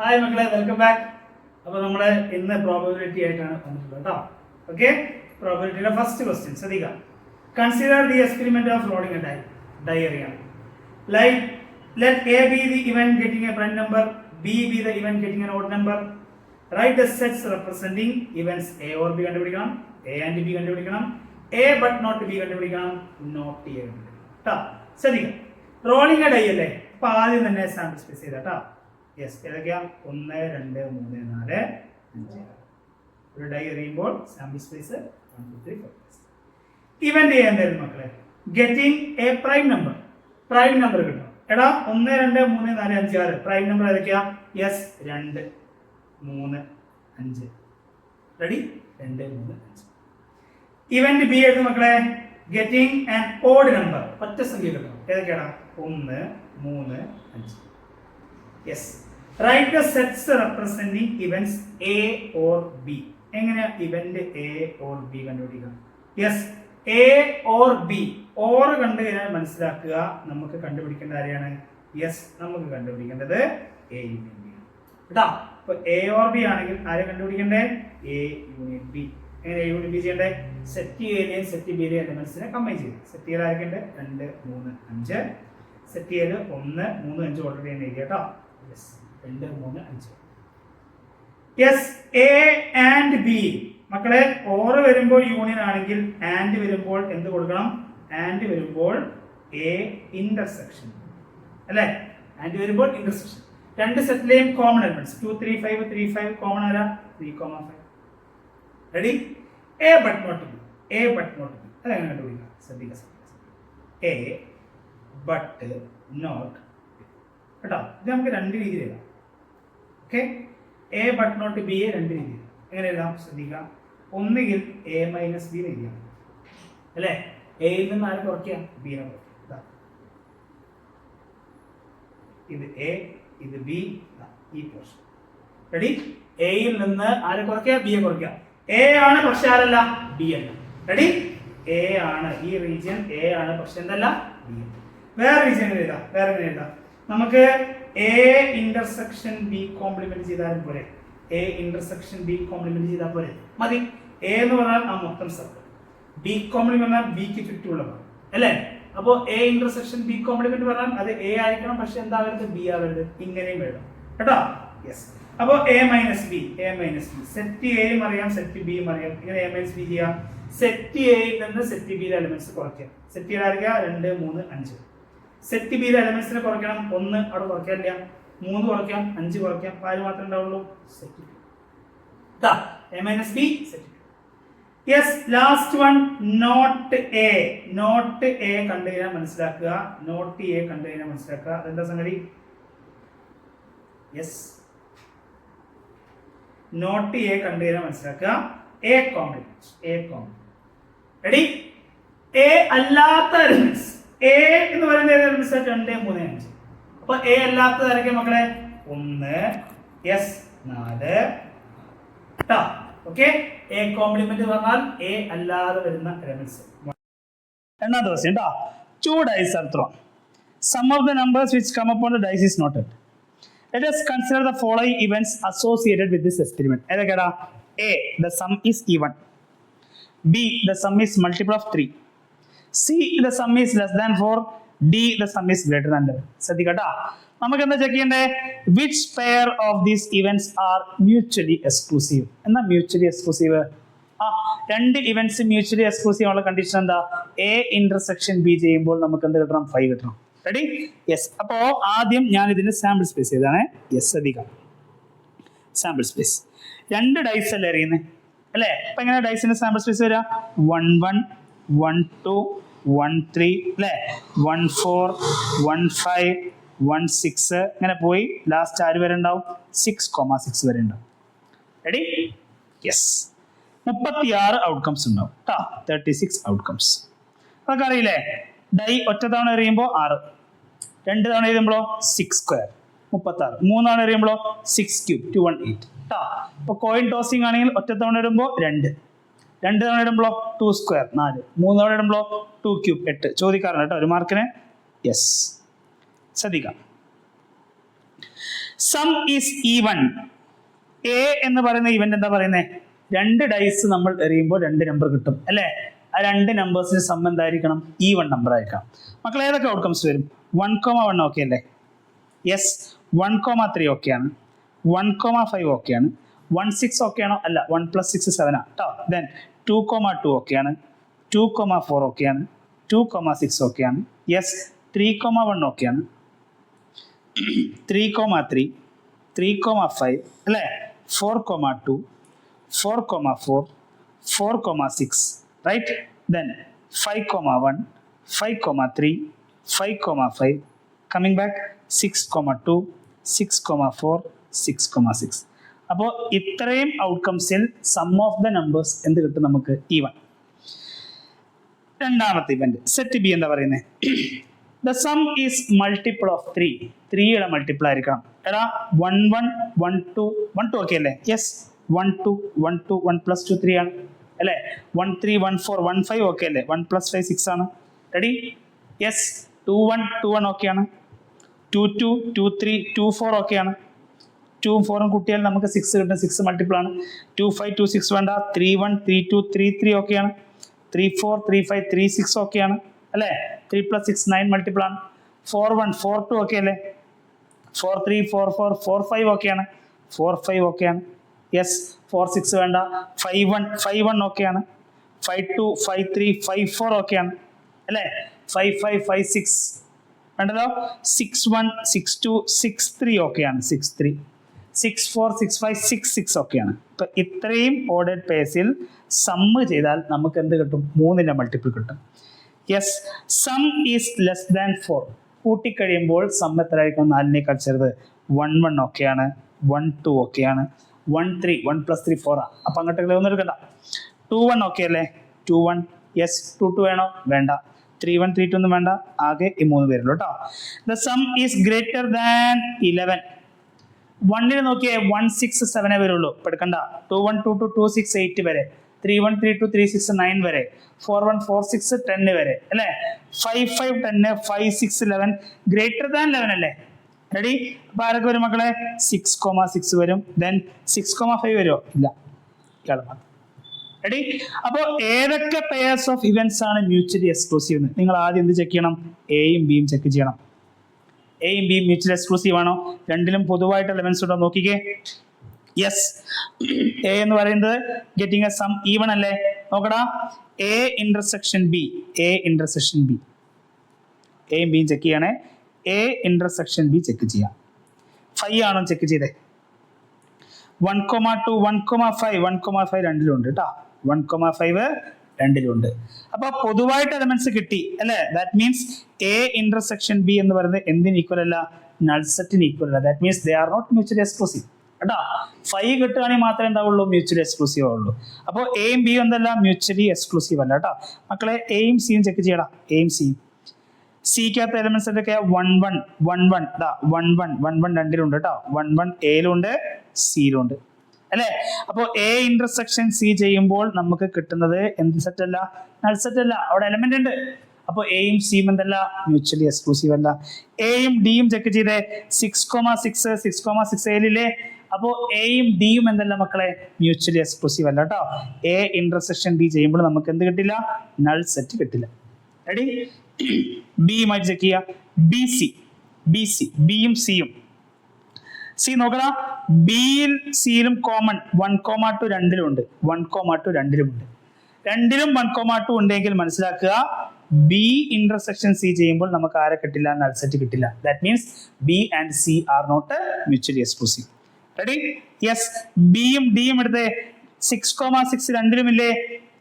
Hi മക്കളെ, welcome back. അപ്പോൾ നമ്മൾ ഇന്ന് പ്രോബബിലിറ്റി ആയിട്ടാണ് വന്നിട്ടുള്ളത് കേട്ടോ. ഓക്കെ, പ്രോബബിലിറ്റിയുടെ ഫസ്റ്റ് ക്വസ്റ്റ്യൻ ശ്രദ്ധിക്കുക. Consider the experiment of rolling a diary ആണ്. Like let A B the event getting a prime number, B be the event getting an odd number. Write the sets representing events A or B കണ്ടുപിടിക്കണം, A and B കണ്ടുപിടിക്കണം, A but not B കണ്ടുപിടിക്കണം, not A കണ്ടുപിടിക്കണം കേട്ടോ. ശ്രദ്ധിക്കുക, rolling a die അല്ലേ. അപ്പൊ ആദ്യം തന്നെ സാമ്പിൾ സ്പേസ് ചെയ്ത കേട്ടോ. യെസ്, ഏതൊക്കെയാ? 1 2 3 4 5. ഒരു ഡൈ എറിയുമ്പോൾ സാമ്പിൾ സ്പേസ് 1 2 3 4. ഇവന്റ് എന്തായിരുന്നു മക്കളെ? Getting a prime number. Prime number കിട്ടണം. എടാ 1 2 3 4 5 6 പ്രൈം നമ്പർ ഏതൊക്കെയാ? യെസ്, 2 3 5. റെഡി? 2 3 5. ഇവന്റ് ബി ആയിരുന്നു മക്കളെ. Getting an odd number. ഒറ്റ സംഖ്യ കിട്ടണം. ഏതൊക്കെയാടാ? 1 3 5. Yes, right the sets representing events A or B. എങ്ങനെയാ ഇവന്റ് എ ഓർ ബി കണ്ടുപിടിക്കുക? Yes, A or B. Or കണ്ടു കഴിഞ്ഞാൽ മനസ്സിലാക്കുക നമുക്ക് കണ്ടുപിടിക്കേണ്ട ആരെയാണ്? യെസ്, നമുക്ക് കണ്ടുപിടിക്കേണ്ടത് എ യൂണിയൻ ബി ആണ് കേട്ടോ. അപ്പൊ എ ഓർ ബി ആണെങ്കിൽ ആരെ കണ്ടുപിടിക്കണ്ടേ? A union B. എങ്ങനെ എ യൂണിയൻ ബി ചെയ്യണ്ടേ? സെറ്റ് എയിലെയും സെറ്റ് ബിയിലെയും എലമെന്റ്സിനെ കമ്പൈൻ ചെയ്ത്. സെറ്റ് എയിൽ ആരൊക്കെയുണ്ട്? 2 3 5. സെറ്റ് എയിൽ 1 3 5 ഓൾറെഡി എഴുതി കേട്ടോ. Yes, 2 3 5. Yes, A and B. മക്കളെ, ഓർ വരുമ്പോൾ യൂണിയൻ ആണെങ്കിൽ ആൻഡ് വരുമ്പോൾ എന്ത് കൊടുക്കണം? ആൻഡ് വരുമ്പോൾ എ ഇന്റർസെക്ഷൻ അല്ലേ? ആൻഡ് വരുമ്പോൾ ഇന്റർസെക്ഷൻ. രണ്ട് സെറ്റിലെയും കോമൺ എലമെന്റ്സ് 2 3 5 3 5 കോമൺ ആരാ? 3 5. Ready? A but not B. A but not B അതെങ്ങനെ കണ്ടുപിടിക്കുക? ശ്രദ്ധിക്കുക. എ ബട്ട് നോട്ട് കേട്ടോ. ഇത് നമുക്ക് രണ്ട് രീതിയിൽ എഴുതാം. Okay, A but not B A രണ്ട് രീതിയിൽ എങ്ങനെ എഴുതാം? ശ്രദ്ധിക്കാം. ഒന്നുകിൽ എ മൈനസ് ബി എഴുതിയാൽ അല്ലേ? എയിൽ നിന്ന് ആരെ കുറയ്ക്കുക? ബിനെ കുറയ്ക്കുക. ഇത് എ, ഇത് ബി, ഈ പോർഷൻ. റെഡി? എയിൽ നിന്ന് ആരെ കുറയ്ക്കുക? ബിയെ കുറയ്ക്കുക. എ ആണ് പക്ഷെ ആരല്ല? ബി അല്ല. റെഡി? എ ആണ്, ഈ റീജിയൻ എ ആണ് പക്ഷെ എന്തല്ല? ബി അല്ല. വേറെ റീജിയൻ എങ്ങനെ എഴുതാം? വേറെ എങ്ങനെ എഴുതാം? നമുക്ക് എ ഇന്റർസെക്ഷൻ ബി കോംപ്ലിമെന്റ് ചെയ്താലും പോരെ. എ ഇന്റർസെക്ഷൻ ബി കോംപ്ലിമെന്റ് ചെയ്താൽ പോരെ, മതി. എ എന്ന് പറഞ്ഞാൽ ആ മൊത്തം സർക്കിൾ, ബി കോംപ്ലിമെന്റ് പറഞ്ഞാൽ ബിക്ക് ചുറ്റുമുള്ള ഭാഗം അല്ലേ? അപ്പോൾ എ ഇന്റർസെക്ഷൻ ബി കോംപ്ലിമെന്റ് പറഞ്ഞാൽ അത് എ ആയിരിക്കണം പക്ഷെ എന്താവരുത്? ബി ആവരുത്. ഇങ്ങനെയും എഴുതാം കേട്ടോ. യെസ്, അപ്പോൾ A minus B, A minus B. Set എയും അറിയാം, സെറ്റ് ബിയും അറിയാം. ഇങ്ങനെ എ മൈനസ് ബി ചെയ്യാം. സെറ്റ് എയിൽ നിന്ന് സെറ്റ് ബിയിലെ എലമെന്റ്സ് കുറയ്ക്കുക. സെറ്റ് എയിൽ ആയിരിക്കുക 2 3 5. സെറ്റ് ബിയിലെ എലമെന്റ്സിനെ കുറയ്ക്കണം. 1 അവിടെ കുറയ്ക്കാനില്ല, 3 കുറയ്ക്കാം, 5 കുറയ്ക്കാം. ആര് മാത്രമേ ഉണ്ടാവുള്ളൂ? Set B. A minus B, set B. Yes, last one not A. Not A കണ്ടു കഴിഞ്ഞാൽ മനസ്സിലാക്കുക. നോട്ട് എ കണ്ടു കഴിഞ്ഞാൽ മനസ്സിലാക്കുക. അതെന്താ സംഗതി? യെസ്, നോട്ട് എ കണ്ടു കഴിഞ്ഞാൽ മനസ്സിലാക്കുക. A complement, A complement. Ready? A അല്ലാത്ത എലിമെന്റ്സ്. എ എന്ന് പറയുന്ന എലിമെന്റ്സ് 2 3 5. അപ്പൊ എ അല്ലാത്തത് ആരൊക്കെ മക്കളെ? 1 യെസ് 4 ട്ടോ. ഓക്കെ, എ കോംപ്ലിമെന്റ് പറഞ്ഞാൽ എ അല്ലാതെ വരുന്ന എലിമെന്റ്സ്. രണ്ടാം ദിവസം ട്ടോ. 2 dice are thrown. Some of the numbers which come upon the dice is noted. Let us consider the following events associated with this experiment. ഏതൊക്കെയാ? A, the sum is even. B, the sum is multiple of 3. C, the sum is less than 4. D, the sum is greater than 11. ശ്രദ്ധിക്കട്ടാ. നമുക്ക് എന്താ check ചെയ്യണ്ടേ? Which pair of these events are mutually exclusive? എന്നാ mutually exclusive? രണ്ട് events mutually exclusive ആയുള്ള condition എന്താ? A intersection B ചെയ്യുമ്പോൾ നമുക്ക് എന്ത് കിട്ടണം? 5 കിട്ടണം. റെഡി? യെസ്. അപ്പോ ആദ്യം ഞാൻ ഇതിന്റെ സാമ്പിൾ സ്പേസ് ചെയ്താണ്. യെസ്, അധികം സാമ്പിൾ സ്പേസ്. 2 ഡൈസ് അല്ലേ എറിയുന്നത് അല്ലേ? അപ്പൊ എങ്ങനെ ഡൈസിന്റെ സാമ്പിൾ സ്പേസ് വരിക? 1 1 1 2 1 3 അല്ലേ? 1 4 1 5 1 6 ഇങ്ങനെ പോയി ലാസ്റ്റ് ആര് വരെ ഉണ്ടാവും? 6,6 വരെ ഉണ്ടാവും. റെഡി? യെസ്, 36 ഔട്ട്കംസ് ഉണ്ടാവും കേട്ടോ. 36 ഔട്ട്കംസ്. അതൊക്കെ അറിയില്ലേ? ഡൈ ഒറ്റ തവണ എറിയുമ്പോൾ 6, 2 തവണ എഴുതുമ്പോഴോ 6 സ്ക്വയർ 36, 3 തവണ എറിയുമ്പോഴോ 6 ക്യൂബ് 218 കേട്ടോ. ഇപ്പൊ കോയിൻ ടോസിംഗ് ആണെങ്കിൽ ഒറ്റ തവണ ഇടുമ്പോൾ 2, 2 തവണ ഇടുമ്പോഴോ 2 സ്ക്വയർ 4, 3 തവണ ഇടുമ്പോഴോ 2 ക്യൂബ് 8. ചോദിക്കാറുണ്ട് കേട്ടോ ഒരു മാർക്കിന്. യെസ്, ശ്രദ്ധിക്കാം. Some is even. എ എന്ന് പറയുന്ന ഇവന്റ് എന്താ പറയുന്നത്? രണ്ട് ഡൈസ് നമ്മൾ എറിയുമ്പോൾ രണ്ട് നമ്പർ കിട്ടും അല്ലേ? ആ രണ്ട് നമ്പേഴ്സിന് സം എന്തായിരിക്കണം? ഈവൺ നമ്പർ ആയിരിക്കണം. മക്കൾ ഏതൊക്കെ ഔട്ട്കംസ് വരും? 1,1 ഓക്കെ അല്ലേ? യെസ്. 1,3 ഓക്കെയാണ്. 1,5 ഓക്കെയാണ്. 1,6 ഓക്കെയാണോ? അല്ല. 1 + 6 7 ആണ് കേട്ടോ. ദെൻ 2,2 ഓക്കെയാണ്. 2,4 ഓക്കെയാണ്. 2,6 ഓക്കെയാണ്. യെസ്. 3,1 ഓക്കെയാണ്. 3,3 3,5 അല്ലേ? 4,2 4,4 4,6 റൈറ്റ്. Then 5,1 5,3 5,5 coming back 6,2 6,4 6,6. അപ്പോൾ ഇത്രയും ഔട്ട്കംസിൽ സം ഓഫ് ദ നമ്പേഴ്സ് എന്ത് കിട്ടും നമുക്ക്? ഈവൺ. രണ്ടാമത്തെ ഇവന്റ് സെറ്റ് ബി എന്താ പറയുന്നത്? The sum is multiple of 3. 3യുടെ മൾട്ടിപ്പിൾ ആയിരിക്കണം. എടാ 1 1 1 2 1 2 ഓക്കെ അല്ലേ? യെസ്. 1 2 1 2 1 + 2 3 ആണ് അല്ലേ? 1 3 1 4 1 5 ഓക്കെ അല്ലേ? 1 + 5 6 ആണ്. റെഡി? യെസ്. 2 1 2 1 ഓക്കെയാണ്. 2 2 2 3 2 4 ഓക്കെയാണ്. 2 4 കൂട്ടിയാൽ നമുക്ക് 6 കിട്ടും. 6 മൾട്ടിപ്പിൾ ആണ്. 2 5 2 6 വേണ്ട. 3 1 3 2 3 3 ഓക്കെയാണ്. 3 4 3 5 3 6 ഓക്കെയാണ് അല്ലേ? 3 + 6 9 മൾട്ടിപ്പിൾ ആണ്. 4 1 4 2 ഓക്കെ അല്ലേ? 4 3 4 4 4 5 ഓക്കെയാണ്. 4 5 ഓക്കെയാണ്. യെസ്. 4 6 വേണ്ട. 5 1 5 1 ഓക്കെയാണ്. 5 2 5 3 5 4 ഓക്കെയാണ് അല്ലേ? 5 5 5 6 വേണ്ടല്ലോ. 6 1 6 2 6 3 ഓക്കെയാണ്. 6 3 6 4 6 5 6 6 ഓക്കെയാണ്. ഇപ്പൊ ഇത്രയും ഓർഡേഡ് പേസിൽ സമ്മ് ചെയ്താൽ നമുക്ക് എന്ത് കിട്ടും? 3ന്റെ മൾട്ടിപ്പിൾ കിട്ടും. Yes. Sum is less than 4. കൂട്ടിക്കഴിയുമ്പോൾ സം എത്രയായിരിക്കും? 4നേക്കാൾ ചെറുത്. 1 1 ഓക്കെയാണ്. 1 2 ഓക്കെയാണ്. 1 3 1 + 3 4 ആണ്. അപ്പൊ അങ്ങോട്ട് ഒന്നും എടുക്കണ്ട. 2 1 ഓക്കെ അല്ലേ? 2 1 യെസ്. 2 2 വേണോ? വേണ്ട. 3 1 3 2 ഒന്നും വേണ്ട. ആകെ ഈ 3 പേരുള്ളൂ കേട്ടോ. The sum is greater than 11. 1ന് നോക്കിയേ 1 6 7 വരുള്ളൂ. ഇപ്പൊ എടുക്കണ്ട. 2 1 2 2 2 6 8 വരെ. 3 1 3 2 3 6 9 വരെ. 4 1 4 6 10 വരെ അല്ലേ? 5 5 10 5 6 11 ഗ്രേറ്റർ ദാൻ 11 അല്ലേ? റെഡി? അപ്പൊ ആരൊക്കെ വരും മക്കളെ? 6,6 വരും. ദെൻ 6,5 വരുമോ? ഇല്ല. റെഡി? അപ്പോൾ ഏതൊക്കെ പെയർസ് ഓഫ് ഇവന്റ്സ് ആണ് മ്യൂച്വലി എക്സ്ക്ലൂസീവ് എന്ന് നിങ്ങൾ ആദ്യം എന്ത് ചെക്ക് ചെയ്യണം? എയും ബിയും ചെക്ക് ചെയ്യണം. എയും ബിയും മ്യൂച്വലി എക്സ്ക്ലൂസീവ് ആണോ? രണ്ടിലും പൊതുവായിട്ട് എലമെന്റ്സ് ഉണ്ടോ നോക്കിക്കേ. യെസ്. എ എന്ന് പറയുന്നത് ഗെറ്റിംഗ് എ സം ഈവൺ അല്ലേ? നോക്കടാ. A intersection B. A intersection B. എയും ബിയും ചെക്ക് ചെയ്യണേ. എ ഇന്റർസെക്ഷൻ ബി ചെക്ക് ചെയ്യാം. 5 ആണോ ചെക്ക് ചെയ്തേ? 1,2 1,5 1,5 രണ്ടിലുണ്ട് കേട്ടോ. 1,5 രണ്ടിലുണ്ട്. അപ്പൊ പൊതുവായിട്ട് എലമെന്റ്സ് കിട്ടി അല്ലേ? That means A intersection B എന്ന് പറയുന്നത് എന്തിന് ഈക്വൽ അല്ല? നൾ സെറ്റിന് ഈക്വൽ അല്ല. That means they are not mutually exclusive കേട്ടോ. 5 കിട്ടുകയാണെങ്കിൽ മാത്രമേ എന്താവുള്ളൂ? മ്യൂച്വലി എക്സ്ക്ലൂസീവ് ആവുള്ളൂ. അപ്പോൾ എയും ബിയും എന്തല്ല? മ്യൂച്വലി എക്സ്ക്ലൂസീവ് അല്ല കേട്ടോ. മക്കളെ എയും സിയും ചെക്ക് ചെയ്യടാ. എയും സിയും. സിക്കകത്ത് എലമെന്റ്സ് എന്തൊക്കെയാ? 1 1 1 1 1 1 1 1 രണ്ടിലുണ്ട് കേട്ടോ. 1 1 എയിലുണ്ട് സിയിലുണ്ട് അല്ലേ? അപ്പോൾ എ ഇന്റർസെക്ഷൻ സി ചെയ്യുമ്പോൾ നമുക്ക് കിട്ടുന്നത് എന്ത് സെറ്റ് അല്ല? നൾ സെറ്റ് അല്ല. അവിടെ എലമെന്റ് ഉണ്ട്. അപ്പോൾ എയും സിയും എന്തല്ല? മ്യൂച്വലി എക്സ്ക്ലൂസീവ് അല്ല. എയും ഡിയും ചെക്ക് ചെയ്തേ. 6,6 6,6 എയിലില്ലേ? അപ്പോൾ എയും ഡിയും എന്തല്ല മക്കളെ? മ്യൂച്വലി എക്സ്ക്ലൂസീവ് അല്ല കേട്ടോ. എ ഇന്റർസെക്ഷൻ ഡി ചെയ്യുമ്പോൾ നമുക്ക് എന്ത് കിട്ടില്ല? നൾ സെറ്റ് കിട്ടില്ല. റെഡി? ബിയുമായിട്ട് ചെക്ക് ചെയ്യാം. B C. B C. ബിയും സിയും. സി നോക്കടാ. ബിയിൽ സിയിലും കോമൺ 1,2 രണ്ടിലുണ്ട്. 1,2 രണ്ടിലുമുണ്ട്. രണ്ടിലും 1,2 ഉണ്ടെങ്കിൽ മനസ്സിലാക്കുക ബി ഇന്റർസെക്ഷൻ സി ചെയ്യുമ്പോൾ നമുക്ക് ആരെ കിട്ടില്ല? നൾ സെറ്റ് കിട്ടില്ല. That means B and C are not mutually exclusive. Ready? Yes. ബിയും ഡിയും എടുത്തേ. 6,6 രണ്ടിലുമില്ലേ?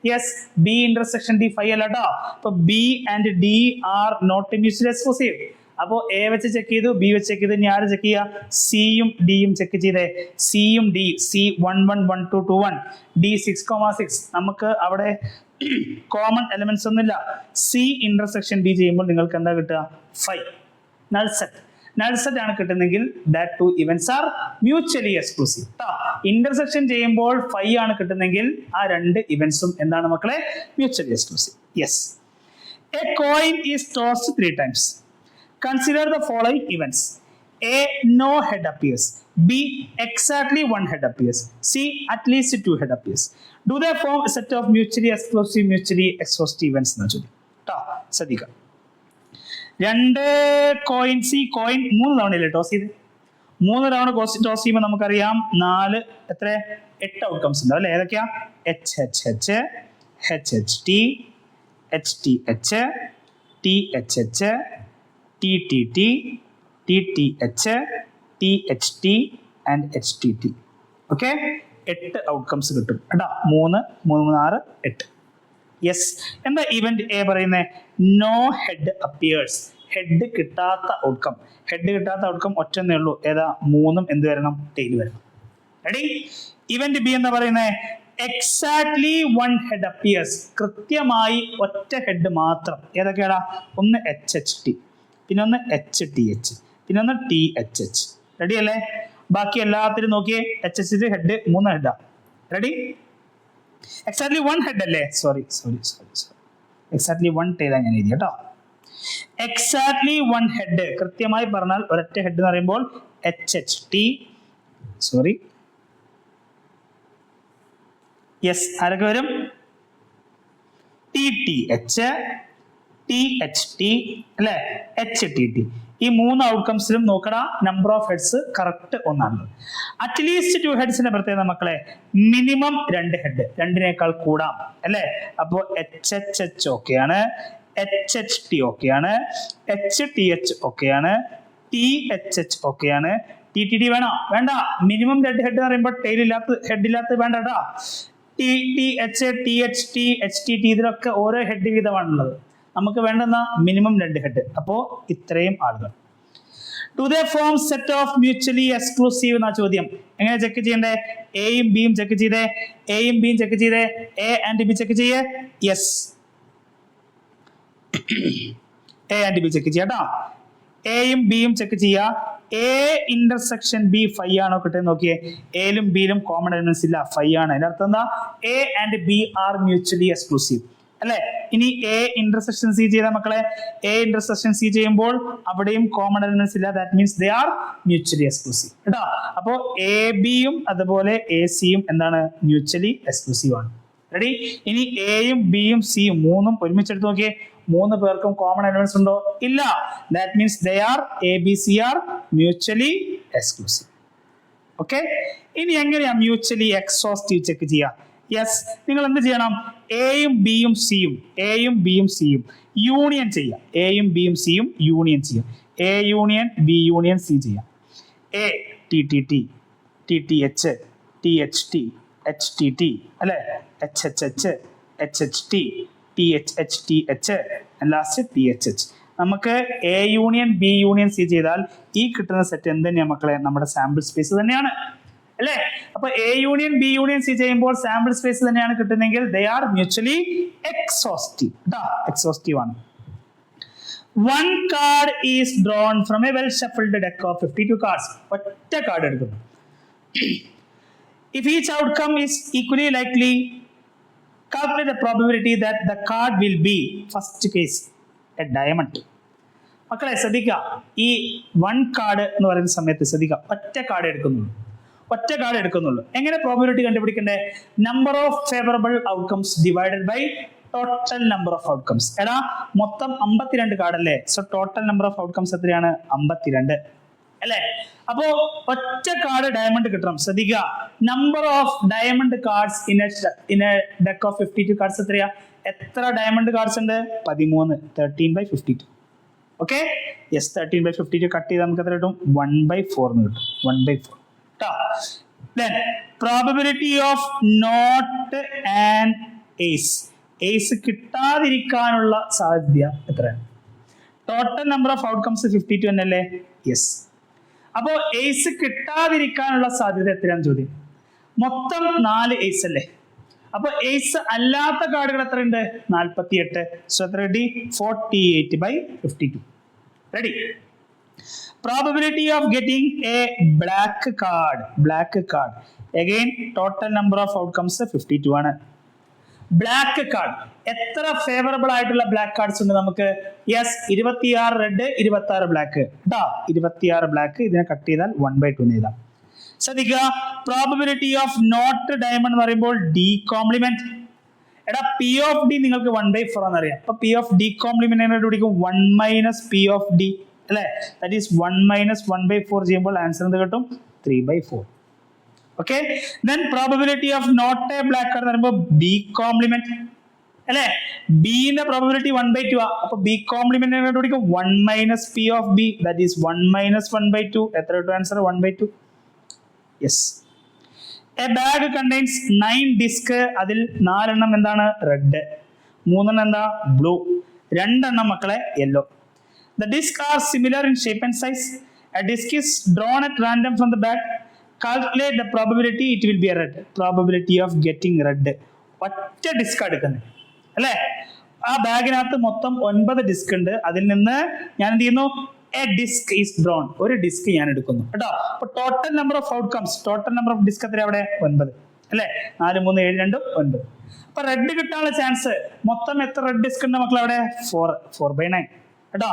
യെസ്. ബി ഇന്റർസെക്ഷൻ ഡി 5 അല്ല കേട്ടോ. അപ്പൊ B and D are not mutually exclusive. അപ്പോ എ വെച്ച് ചെക്ക് ചെയ്തു, ബി വെച്ച് ചെക്ക് ചെയ്തു. ഇനി ആര് ചെക്ക് ചെയ്യുക? സിയും ഡിയും ചെക്ക് ചെയ്തേ. സിയും ഡി. സി 1 1 1 2 2 1. ഡി 6,6. നമുക്ക് അവിടെ കോമൺ എലമെന്റ്സ് ഒന്നുമില്ല. സി ഇന്റർസെക്ഷൻ ഡി ചെയ്യുമ്പോൾ നിങ്ങൾക്ക് എന്താ കിട്ടുക? 5. Null set. നൾ സെറ്റ് ആണ് കിട്ടുന്നെങ്കിൽ that two events are mutually exclusive. Intersection ചെയ്യുമ്പോൾ 5 ആണ് കിട്ടുന്നെങ്കിൽ ആ രണ്ട് ഇവന്റ്സും എന്താണ് മക്കളെ? Mutually exclusive. Yes. A coin is tossed 3 times. Consider the following events. A, no head appears. B, exactly one head appears. C, at least two head appears. Do they form a set of mutually exclusive, mutually exhaustive events? ശ്രദ്ധിക്കുക. രണ്ട് coins, ഈ coin 3 തവണയല്ലേ toss ചെയ്ത്? 3 തവണ toss ചെയ്യുമ്പോൾ നമുക്കറിയാം 4 എത്ര 8 outcomes ഉണ്ടാവും അല്ലെ? ഏതൊക്കെയാ? H H H, H H T, H T H, T H H, T T T, T T H, T H T and H T T. Okay, 8 outcomes കിട്ടും കേട്ടോ. 3 3 6 8. യെസ്. എന്താ ഇവന്റ് എ പറയുന്നത്? No head appears. Head കിട്ടാത്ത outcome. Head കിട്ടാത്ത outcome ഒറ്റന്നേ ഉള്ളൂ. ഏതാ? 3ഉം എന്ത് വരണം? ടെയിൽ വരണം. റെഡി? ഇവന്റ് ബി എന്താ പറയുന്നത്? Exactly one head appears. കൃത്യമായി ഒറ്റ ഹെഡ് മാത്രം. ഏതൊക്കെയാടാ? ഒന്ന് എച്ച് എച്ച് ടി, പിന്നെ ഒന്ന് എച്ച് ടി എച്ച്, പിന്നെ ഒന്ന് ടി എച്ച് എച്ച്. റെഡി അല്ലേ? ബാക്കി എല്ലാത്തിലും നോക്കിയേ, എച്ച് എച്ച് ഹെഡ് 3 ഹെഡാ. റെഡി? എക്സാക്ട്ലി വൺ ഹെഡ് അല്ലേ? സോറി, എക്സാക്ട്ലി വൺ ടെയിൽ ഞാൻ എഴുതി കേട്ടോ. എക്സാക്ട്ലി വൺ ഹെഡ്, കൃത്യമായി പറഞ്ഞാൽ ഒരൊറ്റ ഹെഡ് എന്ന് പറയുമ്പോൾ H H T, sorry, yes, ആരൊക്കെ വരും? T T H, T H T അല്ലെ, എച്ച് ടി ടി. ഈ 3 ഔട്ട്കംസിലും നോക്കടാ, നമ്പർ ഓഫ് ഹെഡ്സ് കറക്റ്റ് ഒന്നാണ്. അറ്റ്ലീസ്റ്റ് 2 ഹെഡ്സിന്റെ പ്രത്യേകത മക്കളെ, മിനിമം 2 ഹെഡ്, 2നേക്കാൾ കൂടാം അല്ലെ. അപ്പോ എച്ച് എച്ച് എച്ച് ഓക്കെയാണ്, എച്ച് എച്ച് ടി ഓക്കെയാണ്, എച്ച് ടി എച്ച് ഓക്കെയാണ്, ടി എച്ച് എച്ച് ഓക്കെയാണ്. ടി ടി ടി വേണോ? വേണ്ട. മിനിമം 2 ഹെഡ് എന്ന് പറയുമ്പോൾ ടെയിൽ ഇല്ലാത്ത, ഹെഡ് ഇല്ലാത്ത വേണ്ട കേട്ടോ. T T H, T H T, H T T, ഇതിലൊക്കെ ഓരോ ഹെഡ് വീതമാണുള്ളത്. നമുക്ക് വേണ്ടുന്ന മിനിമം 2 ഹെഡ്. അപ്പോ ഇത്രയും ആളുകൾ. Do they form set of mutually exclusive എന്ന ചോദ്യം. എങ്ങനെ ചെക്ക് ചെയ്യണ്ടേ? എയും ബിയും ചെക്ക് ചെയ്തേ, എയും ബിയും ചെക്ക് ചെയ്തേ, എ ആൻഡ് ബി ചെക്ക് ചെയ്യേ. Yes, A and B check ചെയ്യാട്ടോ. എയും ബിയും ചെക്ക് ചെയ്യാ. എ ഇന്റർസെക്ഷൻ ബി 5 ആണോ കിട്ടുന്നത് നോക്കിയേ. എയിലും ബിയിലും കോമൺ എലിമെന്റ്സ് ഇല്ല, 5 ആണ്. അതിന്റെ അർത്ഥം എന്താ? A and B R mutually exclusive അല്ലെ. ഇനി എ ഇന്റർസെക്ഷൻ സി ചെയ്ത മക്കളെ, എ ഇന്റർസെക്ഷൻ സി ചെയ്യുമ്പോൾ അവിടെയും കോമൺ എലിമെന്റ്സ് ഇല്ല. That means they are mutually exclusive കേട്ടോ. അപ്പോ എ ബിയും അതുപോലെ എ സിയും എന്താണ്? മ്യൂച്വലി എക്സ്ക്ലൂസീവ് ആണ്. റെഡി? ഇനി എയും ബിയും സിയും 3ഉം ഒരുമിച്ചെടുത്ത് നോക്കിയേ. 3 പേർക്കും കോമൺ എലിമെന്റ്സ് ഉണ്ടോ? ഇല്ല. That means they R, A B C R mutually exclusive. Okay. ഇനി എങ്ങനെയാ മ്യൂച്വലി എക്സോസ്റ്റീവ് ചെക്ക് ചെയ്യാ? യെസ്, നിങ്ങൾ എന്ത് ചെയ്യണം? എയും ബിയും സിയും, എയും ബിയും സിയും യൂണിയൻ ചെയ്യാം. എയും ബിയും സിയും യൂണിയൻ ചെയ്യാം. A union B union C ചെയ്യാം. A T T T, T T H, T H T, H T T അല്ലെ, H H H, H H T, T H H T H, last T H H. നമുക്ക് A union B union C ചെയ്താൽ ഈ കിട്ടുന്ന set എന്ത് തന്നെയാണ് മക്കളെ? നമ്മുടെ sample space തന്നെയാണ് അല്ലേ. അപ്പൊ A union B union C ചെയ്യുമ്പോൾ സാമ്പിൾ സ്പേസ് തന്നെയാണ് കിട്ടുന്നതെങ്കിൽ they are mutually exhaustive. Exhaustive ആണ്. One card is drawn from a well shuffled deck of 52 cards. ഒറ്റ കാർഡ് എടുക്കുന്നു. If each outcome is equally likely, calculate the probability that the card will be, first case, a diamond. മക്കളെ ശ്രദ്ധിക്കുക, ഈ 1 card എന്ന് പറയുന്ന സമയത്ത് ശ്രദ്ധിക്കുക, ഒറ്റ കാർഡ് എടുക്കുന്നുള്ളൂ. എങ്ങനെ പ്രോബിലിറ്റി കണ്ടുപിടിക്കണ്ടേ? Number of favourable outcomes divided by total number of outcomes. എടാ മൊത്തം 52 കാർഡ് അല്ലേ. So total number of outcomes എത്രയാണ്? 52 അല്ലേ. അപ്പോ ഒറ്റ കാർഡ് ഡയമണ്ട് കിട്ടണം. ശ്രദ്ധിക്കുക, number of diamond cards in a deck of 52 cards എത്രയാ? എത്ര ഡയമണ്ട് കാർഡ്സ് ഉണ്ട്? 13. 13/52. ഓക്കെ. യെസ്, 13/52 കട്ട് ചെയ്ത് നമുക്ക് എത്ര കിട്ടും? 1/4 എന്ന് കിട്ടും. 1/4. Then probability of not an ace. Ace കിട്ടാതിരിക്കാനുള്ള സാധ്യത എത്രയാണ്? ടോട്ടൽ നമ്പർ ഓഫ് ഔട്ട്കംസ് 52 തന്നെയല്ലേ? യെസ്. അപ്പോ എയ്സ് കിട്ടാതിരിക്കാനുള്ള സാധ്യത എത്രയാണെന്ന് ചോദ്യം. മൊത്തം 4 എയ്സ് അല്ലേ. അപ്പൊ എയ്സ് അല്ലാത്ത കാർഡുകൾ എത്രയുണ്ട്? 48. സോ എത്ര കിട്ടി? 48/52. Ready? Probability of getting a black card. Again, total number of outcomes 52 ആണ്. Black card. എത്ര ഫേവറബിൾ ആയിട്ടുള്ള ബ്ലാക്ക് കാർഡ്സ് ഉണ്ട് നമുക്ക്? യെസ്, 26 റെഡ്, 26 ബ്ലാക്ക് കേട്ടോ. 26 ബ്ലാക്ക്. ഇതിനെ കട്ട് ചെയ്താൽ 1/2 എഴുതാം. ശ്രദ്ധിക്കുക, പ്രോബബിലിറ്റി ഓഫ് നോട്ട് ഡയമണ്ട് എന്ന് പറയുമ്പോൾ ഡി കോംപ്ലിമെന്റ്. എടാ പി ഓഫ് ഡി നിങ്ങൾക്ക് 1/4 എന്നറിയാം. അപ്പൊ പി ഓഫ് ഡി കോംപ്ലിമെന്റ് പിടിക്കും 1 മൈനസ് പി ഓഫ് ഡി അല്ലെ. ദാറ്റ് ഈസ് 1 മൈനസ് 1/4 ചെയ്യുമ്പോൾ ആൻസർ എന്ത് കിട്ടും? 3/4. Okay, then probability of not a black card എന്ന് പറയുമ്പോൾ ബി കോംപ്ലിമെന്റ് അല്ലെ. ബിന്റെ പ്രോബബിലിറ്റി 1/2 ആ. അപ്പൊ ബി കോംപ്ലിമെന്റ് പിടിക്കും 1 minus P of B. That is 1 minus 1/2. എത്ര കിട്ടും answer? 1/2. Yes. A bag contains 9 disc. അതിൽ 4 എണ്ണം എന്താണ്? റെഡ്. 3 എണ്ണം എന്താ? ബ്ലൂ. 2 എണ്ണം മക്കളെ yellow. The discs are similar in shape and size. A disc is drawn at random from the bag. Calculate the probability it will be a red. Probability of getting red. ഒറ്റ disk എടുക്കുന്നത് അല്ലേ. ആ ബാഗിനകത്ത് മൊത്തം 9 disk ഉണ്ട്. അതിൽ നിന്ന് ഞാൻ എന്ത് ചെയ്യുന്നു? A disc is drawn. ഒരു ഡിസ്ക് ഞാൻ എടുക്കുന്നു കേട്ടോ. അപ്പൊ total number of outcomes, total number of disc എത്ര അവിടെ? 9 അല്ലെ. 4 3 7 2 9. അപ്പൊ റെഡ് കിട്ടാനുള്ള ചാൻസ് മൊത്തം എത്ര റെഡ് ഡിസ്ക് ഉണ്ട് മക്കൾ അവിടെ? 4/9 കേട്ടോ.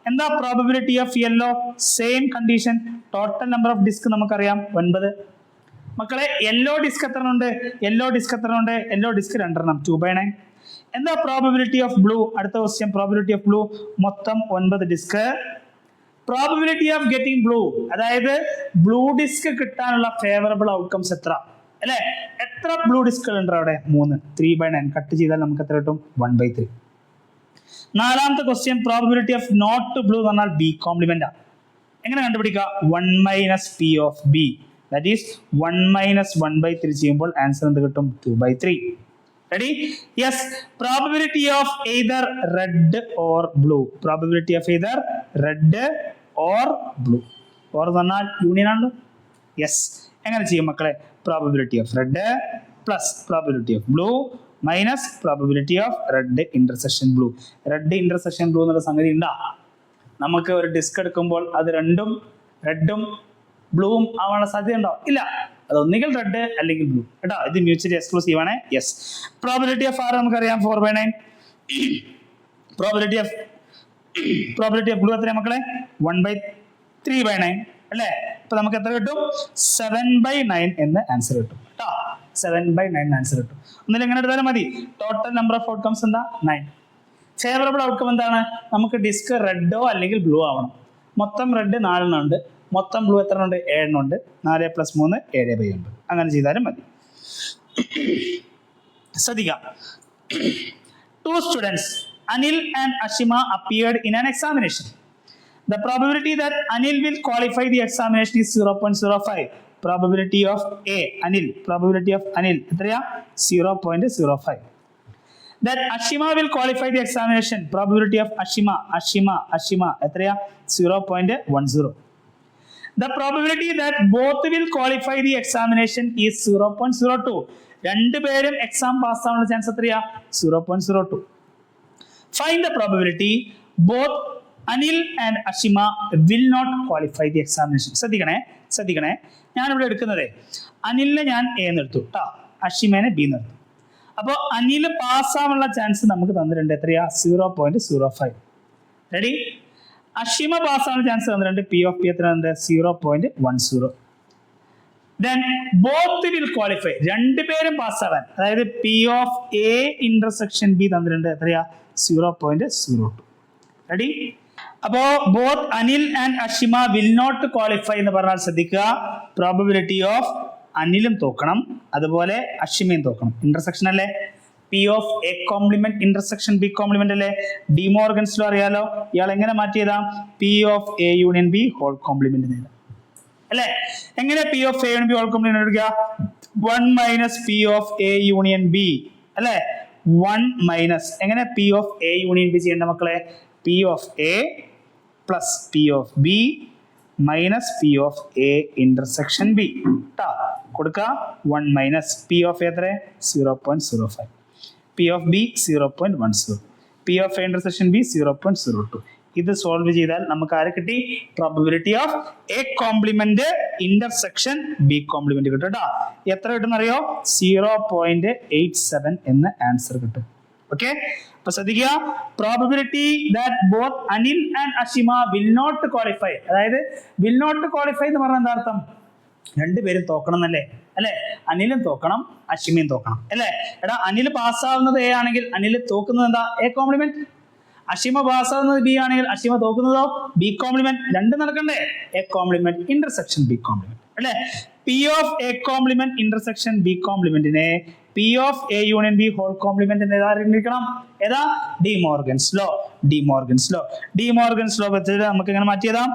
എന്താ probability of yellow? Same condition. Total number of disc നമുക്കറിയാം 9. മക്കളെ യെല്ലോ ഡിസ്ക് എത്ര ഉണ്ട്? യെല്ലോ ഡിസ്ക് എത്ര ഉണ്ട്? യെല്ലോ ഡിസ്ക് 2 എണ്ണം, 2/9. എന്താ പ്രോബബിലിറ്റി ഓഫ് ബ്ലൂ? അടുത്ത ക്വസ്റ്റ്യൻ. പ്രോബബിലിറ്റി ഓഫ് ബ്ലൂ മൊത്തം 9 disc. Probability of getting blue, അതായത് ബ്ലൂ ഡിസ്ക് കിട്ടാനുള്ള ഫേവറബിൾ ഔട്ട്കംസ് എത്ര അല്ലെ? എത്ര ബ്ലൂ ഡിസ്കുകൾ ഉണ്ട് അവിടെ? 3. 3/9. കട്ട് ചെയ്താൽ നമുക്ക് എത്ര കിട്ടും? 1/3. 4ാമത്തെ question. Probability of not blue എന്ന് പറഞ്ഞാൽ ബി കോംപ്ലിമെന്റ് ആണ്. എങ്ങനെ കണ്ടുപിടിക്കുക? 1 minus P of B. That is 1 minus 1/3 ചെയ്യുമ്പോൾ ആൻസർ എന്ത് കിട്ടും? 2/3. Ready? Yes. Probability of either red or blue. Probability of either red or blue. Or എന്ന് പറഞ്ഞാൽ യൂണിയൻ ആണല്ലോ. യെസ്. എങ്ങനെ ചെയ്യും മക്കളെ? Probability of red plus probability of blue minus probability of red intersection blue. Red intersection blue എന്നുള്ള സംഗതി ഉണ്ടാ. നമുക്ക് ഒരു ഡിസ്ക് എടുക്കുമ്പോൾ അത് രണ്ടും റെഡും ബ്ലൂവും ആവാനുള്ള സാധ്യത ഉണ്ടോ? ഇല്ല. അത് ഒന്നുകിൽ റെഡ് അല്ലെങ്കിൽ ബ്ലൂ കേട്ടോ. ഇത് മ്യൂച്വലി എക്സ്ക്ലൂസീവ് ആണ്. യെസ്. പ്രോബബിലിറ്റി ഓഫ് ആർ നമുക്കറിയാം 4/9. പ്രോബബിലിറ്റി ഓഫ് ബ്ലൂ എത്രയാ മക്കളെ? 1/3/9 അല്ലേ. അപ്പൊ നമുക്ക് എത്ര കിട്ടും? 7/9 എന്ന് ആൻസർ കിട്ടും കേട്ടോ. 7/9 ആൻസർ കിട്ടും. ഒന്നിൽ എങ്ങനെ എടുത്താലും മതി. ടോട്ടൽ നമ്പർ ഓഫ് ഔട്ട്കംസ് എന്താ? 9. ഫേവറബിൾ ഔട്ട്കം എന്താണ്? നമുക്ക് ഡിസ്ക് റെഡോ അല്ലെങ്കിൽ ബ്ലൂ ആവണം. മൊത്തം റെഡ് 4 എണ്ണം ഉണ്ട്. മൊത്തം ബ്ലൂ എത്ര ഉണ്ട്? 7 എണ്ണം ഉണ്ട്. 4 + 3 7/9. അങ്ങനെ ചെയ്താലും മതി. ശ്രദ്ധിക്കാം. 2 students, Anil and Ashima, appeared in an examination. The probability that Anil will qualify the examination is 0.05. Probability of Anil എത്രയാ? 0.05. That Ashima will qualify the examination. Probability of Ashima എത്രയാ? 0.10. The probability that both will qualify the examination is 0.02. രണ്ടുപേരും exam pass ആവാനുള്ള chance എത്രയാ? 0.02. Find the probability both Anil and Ashima will not qualify the examination. ശ്രദ്ധിക്കണേ. ഞാനിവിടെ എടുക്കുന്നത് അനിലിനെ ഞാൻ A നിർത്തും കേട്ടോ, അഷിമേനെ ബി നിർത്തും. അപ്പോൾ അനിൽ പാസ്സാവാനുള്ള ചാൻസ് നമുക്ക് തന്നിട്ടുണ്ട്. എത്രയാ? 0.05. റെഡി? അഷിമ പാസ്സാവാനുള്ള ചാൻസ് തന്നിട്ടുണ്ട്. പി ഓഫ് പി എത്ര ഉണ്ട്? 0.10. Then both will qualify. രണ്ടുപേരും പാസ്സാവാൻ, അതായത് P of A intersection B തന്നിട്ടുണ്ട്. എത്രയാ? 0.02. റെഡി? അപ്പോ both Anil and Ashima will not qualify എന്ന് പറഞ്ഞാൽ ശ്രദ്ധിക്കുക, പ്രോബബിലിറ്റി ഓഫ് അനിലും തോക്കണം, അതുപോലെ അഷിമയും തോക്കണം. ഇന്റർസെക്ഷൻ അല്ലേ? P of A complement intersection B complement അല്ലേ? ഡിമോർഗൻസ് ലോ അറിയാലോ. ഇയാൾ എങ്ങനെ മാറ്റിയതാ? P of A union B whole complement നേടാം അല്ലെ? എങ്ങനെ P of A union B whole complement എടുക്കുക? 1 minus P of A union B അല്ലെ? 1 മൈനസ് എങ്ങനെ P of A union B ചെയ്യേണ്ട മക്കളെ? P of A plus P of B minus P of A intersection B കൊടുക്കുക. 1 minus P of A എത്ര? 0.05. P of B 0.10. P of A intersection B 0.02. ഇത് solve ചെയ്താൽ നമുക്ക് ആരെ കിട്ടി? Probability of A complement intersection B complement കിട്ടും കേട്ടോ. എത്ര കിട്ടും അറിയോ? 0.87 എന്ന് ആൻസർ കിട്ടും. ഓക്കെ, അപ്പൊ ശ്രദ്ധിക്കുക, probability that both Anil and Ashima will not qualify. അതായത് വിൽ നോട്ട് ക്വാളിഫൈ എന്ന് പറഞ്ഞാൽ എന്താ അർത്ഥം? രണ്ടുപേരും തോക്കണം എന്നല്ലേ? അല്ലെ, അനിലും തോക്കണം അഷിമയും തോക്കണം അല്ലേ? എടാ, അനിൽ പാസ്സാവുന്നത് എ ആണെങ്കിൽ അനിൽ തോക്കുന്നത് എന്താ? A complement. അഷിമ പാസ്സാവുന്നത് ബി ആണെങ്കിൽ അഷിമ തോക്കുന്നതോ ബി കോംപ്ലിമെന്റ്. രണ്ടും നടക്കണ്ടേ? A complement intersection B complement അല്ലെ? P of A complement intersection B കോംപ്ലിമെന്റിനെ P of A union B whole complement എന്ന് ഏതായിരിക്കണം? ഏതാ? De Morgan's law. De Morgan's law. De Morgan's law വെച്ചിട്ട് നമുക്ക് എങ്ങനെ മാറ്റിയതാം?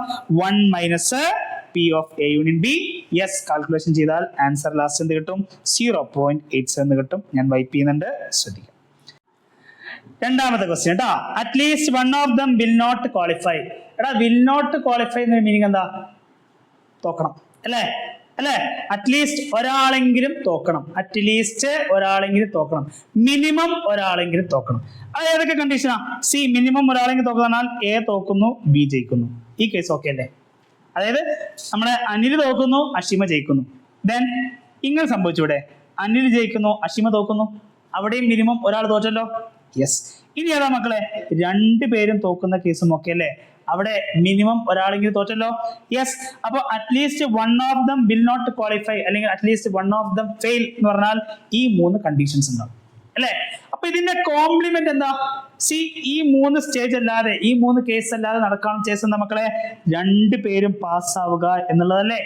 1 minus P of A union B. Yes, calculation ചെയ്താൽ ആൻസർ ലാസ്റ്റ് എന്ത് കിട്ടും? 0.87 കിട്ടും. ഞാൻ വൈപ്പ് ചെയ്യുന്നുണ്ട്, ശ്രദ്ധിക്കാം. രണ്ടാമത്തെ ക്വസ്റ്റ്യൻ കേട്ടോ. At least one of them will not qualify. എടാ, വിൽ നോട്ട് ക്വാളിഫൈ എന്ന മീനിങ് എന്താ? തോക്കണം അല്ലേ? അല്ലേ, അറ്റ്ലീസ്റ്റ് ഒരാളെങ്കിലും തോക്കണം. അറ്റ്ലീസ്റ്റ് ഒരാളെങ്കിലും തോക്കണം. മിനിമം ഒരാളെങ്കിലും തോക്കണം. അത് ഏതൊക്കെ കണ്ടീഷനാ? സി, മിനിമം ഒരാളെങ്കിലും തോക്കണം. എ തോക്കുന്നു, ബി ജയിക്കുന്നു. ഈ കേസ് ഓക്കെ അല്ലേ? അതായത് നമ്മുടെ അനിൽ തോക്കുന്നു, അഷിമ ജയിക്കുന്നു. ദെൻ ഇങ്ങനെ സംഭവിച്ചൂടെ? അനിൽ ജയിക്കുന്നു, അഷിമ തോക്കുന്നു. അവിടെയും മിനിമം ഒരാൾ തോറ്റല്ലോ. യെസ്. ഇനി ഏതാ മക്കളെ? രണ്ടുപേരും തോക്കുന്ന കേസും ഓക്കെ അല്ലേ? അവിടെ മിനിമം ഒരാളെങ്കിലും തോറ്റല്ലോ. യെസ്. അപ്പൊ at least one of them will not qualify അല്ലെങ്കിൽ at least one of them fail എന്ന് പറഞ്ഞാൽ ഈ 3 കണ്ടീഷൻസ് ഉണ്ടാവും അല്ലെ? അപ്പൊ ഇതിന്റെ കോംപ്ലിമെന്റ് എന്താ? സി, ഈ 3 സ്റ്റേജ് അല്ലാതെ, ഈ 3 കേസ് അല്ലാതെ നടക്കാൻ ചെയ്യുന്ന മക്കളെ രണ്ടുപേരും പാസ്സാവുക എന്നുള്ളതല്ലേ?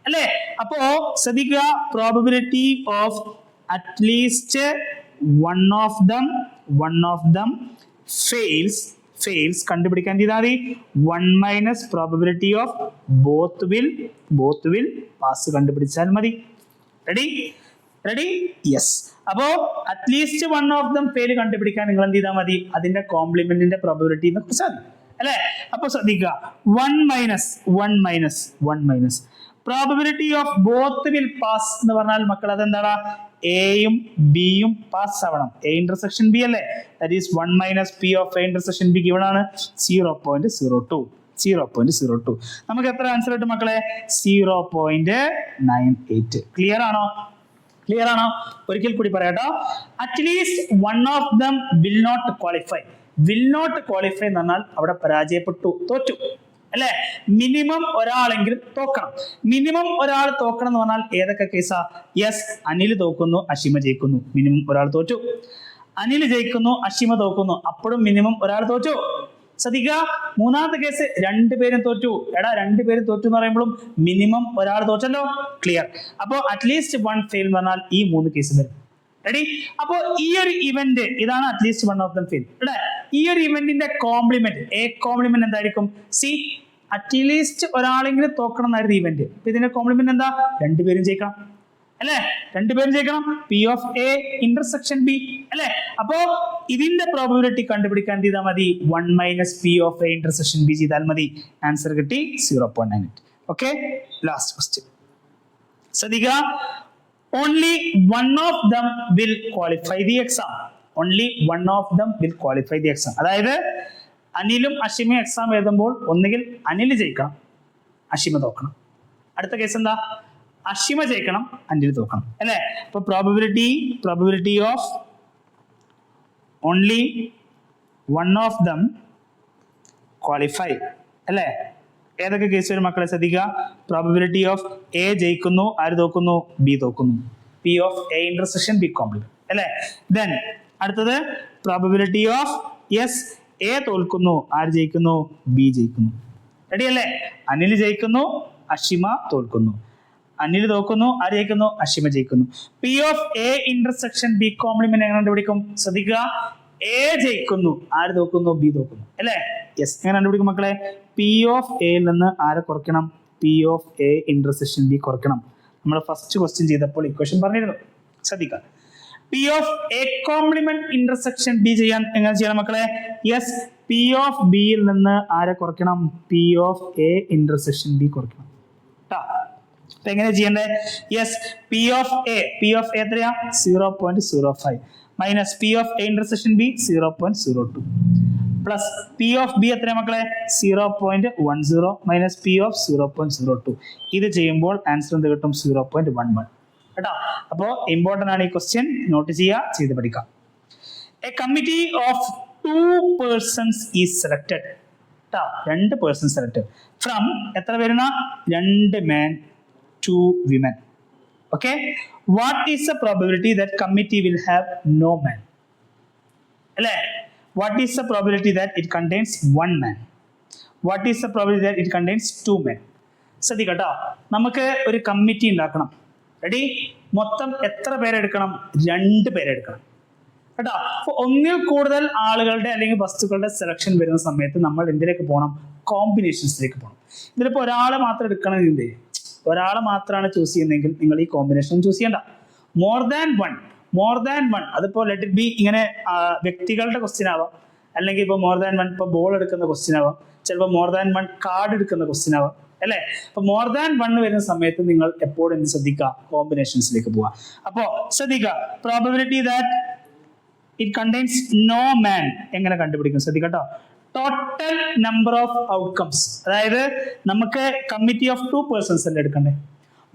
അല്ലേ? അപ്പോ ശ്രദ്ധിക്കുക, probability of at least one of dum fails കണ്ടുപിടിക്കാൻ ചെയ്താൽ മതി. 1 minus probability of both will pass കണ്ടുപിടിച്ചാൽ മതി. റെഡി? യെസ്. അപ്പോ at least one of them fail കണ്ടുപിടിക്കാൻ നിങ്ങൾ എന്ത് ചെയ്താൽ മതി? അതിന്റെ കോംപ്ലിമെന്റിന്റെ പ്രോബബിലിറ്റി എന്ന് കുറിച്ചാൽ മതി അല്ലെ? അപ്പൊ ശ്രദ്ധിക്കുക, 1 minus probability of both will pass എന്ന് പറഞ്ഞാൽ മക്കൾ അതെന്താണ്? എയും ബിയും പാസ് ആവണം. എ ഇന്റർസെക്ഷൻ ബി അല്ലേ? That is 1 minus P of A intersection be given ആണ് 0.02. നമുക്ക് എത്ര ആൻസർ കിട്ടും മക്കളെ? 0.98. ക്ലിയർ ആണോ? ഒരിക്കൽ കൂടി പറയാട്ടോ. At least one of them will not qualify. Will not qualify എന്ന് പറഞ്ഞാൽ അവിടെ പരാജയപ്പെട്ടു, തോറ്റു അല്ലെ? മിനിമം ഒരാളെങ്കിലും തോക്കണം. മിനിമം ഒരാൾ തോക്കണം എന്ന് പറഞ്ഞാൽ ഏതൊക്കെ കേസാ? യെസ്, അനിൽ തോക്കുന്നു, അഷിമ ജയിക്കുന്നു. മിനിമം ഒരാൾ തോറ്റു. അനിൽ ജയിക്കുന്നു, അഷിമ തോക്കുന്നു. അപ്പോഴും മിനിമം ഒരാൾ തോറ്റു. ശ്രദ്ധിക്കുക, മൂന്നാമത്തെ കേസ് രണ്ടുപേരും തോറ്റു. എടാ, രണ്ടുപേരും തോറ്റു എന്ന് പറയുമ്പോഴും മിനിമം ഒരാൾ തോറ്റല്ലോ. ക്ലിയർ. അപ്പോ അറ്റ്ലീസ്റ്റ് വൺ ഫെയിൽ എന്ന് പറഞ്ഞാൽ ഈ 3 കേസ് വരും. റെഡി? അപ്പോ ഈ ഒരു ഇവന്റ് ഇതാണ് at least one of them fail. ഇവിടെ ഈ ഒരു ഇവന്റിന്റെ കോംപ്ലിമെന്റ്, എ കോംപ്ലിമെന്റ് എന്തായിരിക്കും? സി, അറ്റ്ലീസ്റ്റ് ഒരാളെങ്കിലും തോക്കണം എന്നായിരുന്നു ഇവന്റ്. അപ്പൊ ഇതിന്റെ കോംപ്ലിമെന്റ് എന്താ? രണ്ടുപേരും ജയിക്കണം അല്ലെ? രണ്ടുപേരും ജയിക്കണം. P of A intersection B അല്ലെ? അപ്പോ ഇതിന്റെ പ്രോബബിലിറ്റി കണ്ടുപിടിക്കാൻ ചെയ്താൽ മതി 1 minus P of A intersection B ചെയ്താൽ മതി. ആൻസർ കിട്ടി 0.98. ഓക്കെ, ലാസ്റ്റ് ക്വസ്റ്റ്യൻ ശ്രദ്ധിക്കുക. Only one of them will qualify the exam. അതായത് അനിലും അഷിമയും എക്സാം എഴുതുമ്പോൾ ഒന്നുകിൽ അനിൽ ജയിക്കണം, അഷിമ തോക്കണം. അടുത്ത കേസ് എന്താ? അഷിമ ജയിക്കണം, അനിൽ തോക്കണം അല്ലെ? അപ്പൊ probability of only one of dum qualify അല്ലെ? ഏതൊക്കെ കേസ് വരും മക്കളെ? ശ്രദ്ധിക്കുക. പ്രോബബിലിറ്റി ഓഫ് എ ജയിക്കുന്നു, ആര് തോക്കുന്നു? ബി തോക്കുന്നു. P of A intersection B complement അല്ലെ? ദെൻ അടുത്തത് പ്രോബബിലിറ്റി ഓഫ് യെസ് എ തോൽക്കുന്നു, ആര് ജയിക്കുന്നു? ബി ജയിക്കുന്നു. റെഡി അല്ലേ? അനിൽ ജയിക്കുന്നു, അഷിമ തോൽക്കുന്നു. അനിൽ തോക്കുന്നു, ആര് ജയിക്കുന്നു? അഷിമ ജയിക്കുന്നു. P of A intersection B complement എങ്ങനെ കണ്ടുപിടിക്കും? ശ്രദ്ധിക്കുക. എ ജയിക്കുന്നു, ആര് തോക്കുന്നു? ബി തോക്കുന്നു അല്ലെ? യെസ്. എങ്ങനെ കണ്ടുപിടിക്കും മക്കളെ? പി ഓഫ് എയിൽ നിന്ന് ആരെ കുറയ്ക്കണം? P of A intersection B കുറയ്ക്കണം. നമ്മൾ ഫസ്റ്റ് ക്വസ്റ്റ്യൻ ചെയ്തപ്പോൾ ഇക്വേഷൻ പറഞ്ഞിരുന്നു, ശ്രദ്ധിക്കുക. P of A complement intersection B ചെയ്യാൻ എങ്ങനെ ചെയ്യണം മക്കളെ? യെസ്, പി ഓഫ് ബിയിൽ നിന്ന് ആരെ കുറയ്ക്കണം? P of A intersection B കുറയ്ക്കണം. അപ്പൊ എങ്ങനെ ചെയ്യണ്ടേ? യെസ്, പി ഓഫ് എ എത്രയാ? 0.05 minus P of A intersection B 0.02. Plus P of B എത്ര മക്കളെ 0.10 മൈനസ് പി ഓഫ് 0.02. ഇത് ചെയ്യുമ്പോൾ ആൻസർ എന്ത് കിട്ടും 0.11 കേട്ടോ. അപ്പോൾ ഇമ്പോർട്ടൻ്റ് ആണ് ഈ ക്വസ്റ്റ്യൻ, നോട്ട് ചെയ്യുക, ചെയ്ത് പഠിക്കാം. A committee of 2 persons is selected കേട്ടോ, 2 persons സെലക്ടഡ് ഫ്രം എത്ര വരുന്ന 2 men 2 women. Okay, what is the probability that committee will have no man? അല്ലേ, what is the probability that it contains 1 man? What is the probability that it contains 2 men? ശ്രദ്ധിക്കട്ടോ, നമുക്ക് ഒരു committee ഉണ്ടാക്കണം. Ready, മൊത്തം എത്ര പേരെടുക്കണം? 2 പേരെടുക്കണം കേട്ടോ. അപ്പൊ ഒന്നിൽ കൂടുതൽ ആളുകളുടെ അല്ലെങ്കിൽ വസ്തുക്കളുടെ സെലക്ഷൻ വരുന്ന സമയത്ത് നമ്മൾ എന്തിലേക്ക് പോകണം? കോമ്പിനേഷൻസിലേക്ക് പോകണം. ഇതിലിപ്പോൾ ഒരാളെ മാത്രം എടുക്കണമെങ്കിൽ, ഒരാളെ മാത്രമാണ് ചൂസ് ചെയ്യുന്നതെങ്കിൽ നിങ്ങൾ ഈ കോമ്പിനേഷൻ ചൂസ് ചെയ്യണ്ട. മോർ ദാൻ വൺ അതിപ്പോൾ ലെറ്റ് ഇറ്റ് ബി ഇങ്ങനെ വ്യക്തികളുടെ ക്വസ്റ്റ്യൻ ആവാം, അല്ലെങ്കിൽ ഇപ്പോൾ മോർ ദാൻ വൺ ഇപ്പോൾ ബോൾ എടുക്കുന്ന ക്വസ്റ്റ്യൻ ആവാം, ചിലപ്പോൾ മോർ ദാൻ വൺ കാർഡ് എടുക്കുന്ന ക്വസ്റ്റ്യൻ ആവാം അല്ലേ. അപ്പൊ മോർ ദാൻ വൺ വരുന്ന സമയത്ത് നിങ്ങൾ എപ്പോഴും എന്ത് ശ്രദ്ധിക്കുക? കോമ്പിനേഷൻസിലേക്ക് പോവുക. അപ്പോൾ ശ്രദ്ധിക്കുക, probability that it contains no man എങ്ങനെ കണ്ടുപിടിക്കും? ശ്രദ്ധിക്കട്ടോ, ടോട്ടൽ നമ്പർ ഓഫ് ഔട്ട്കംസ്, അതായത് നമുക്ക് കമ്മിറ്റി ഓഫ് 2 persons അല്ലേ എടുക്കണ്ടേ.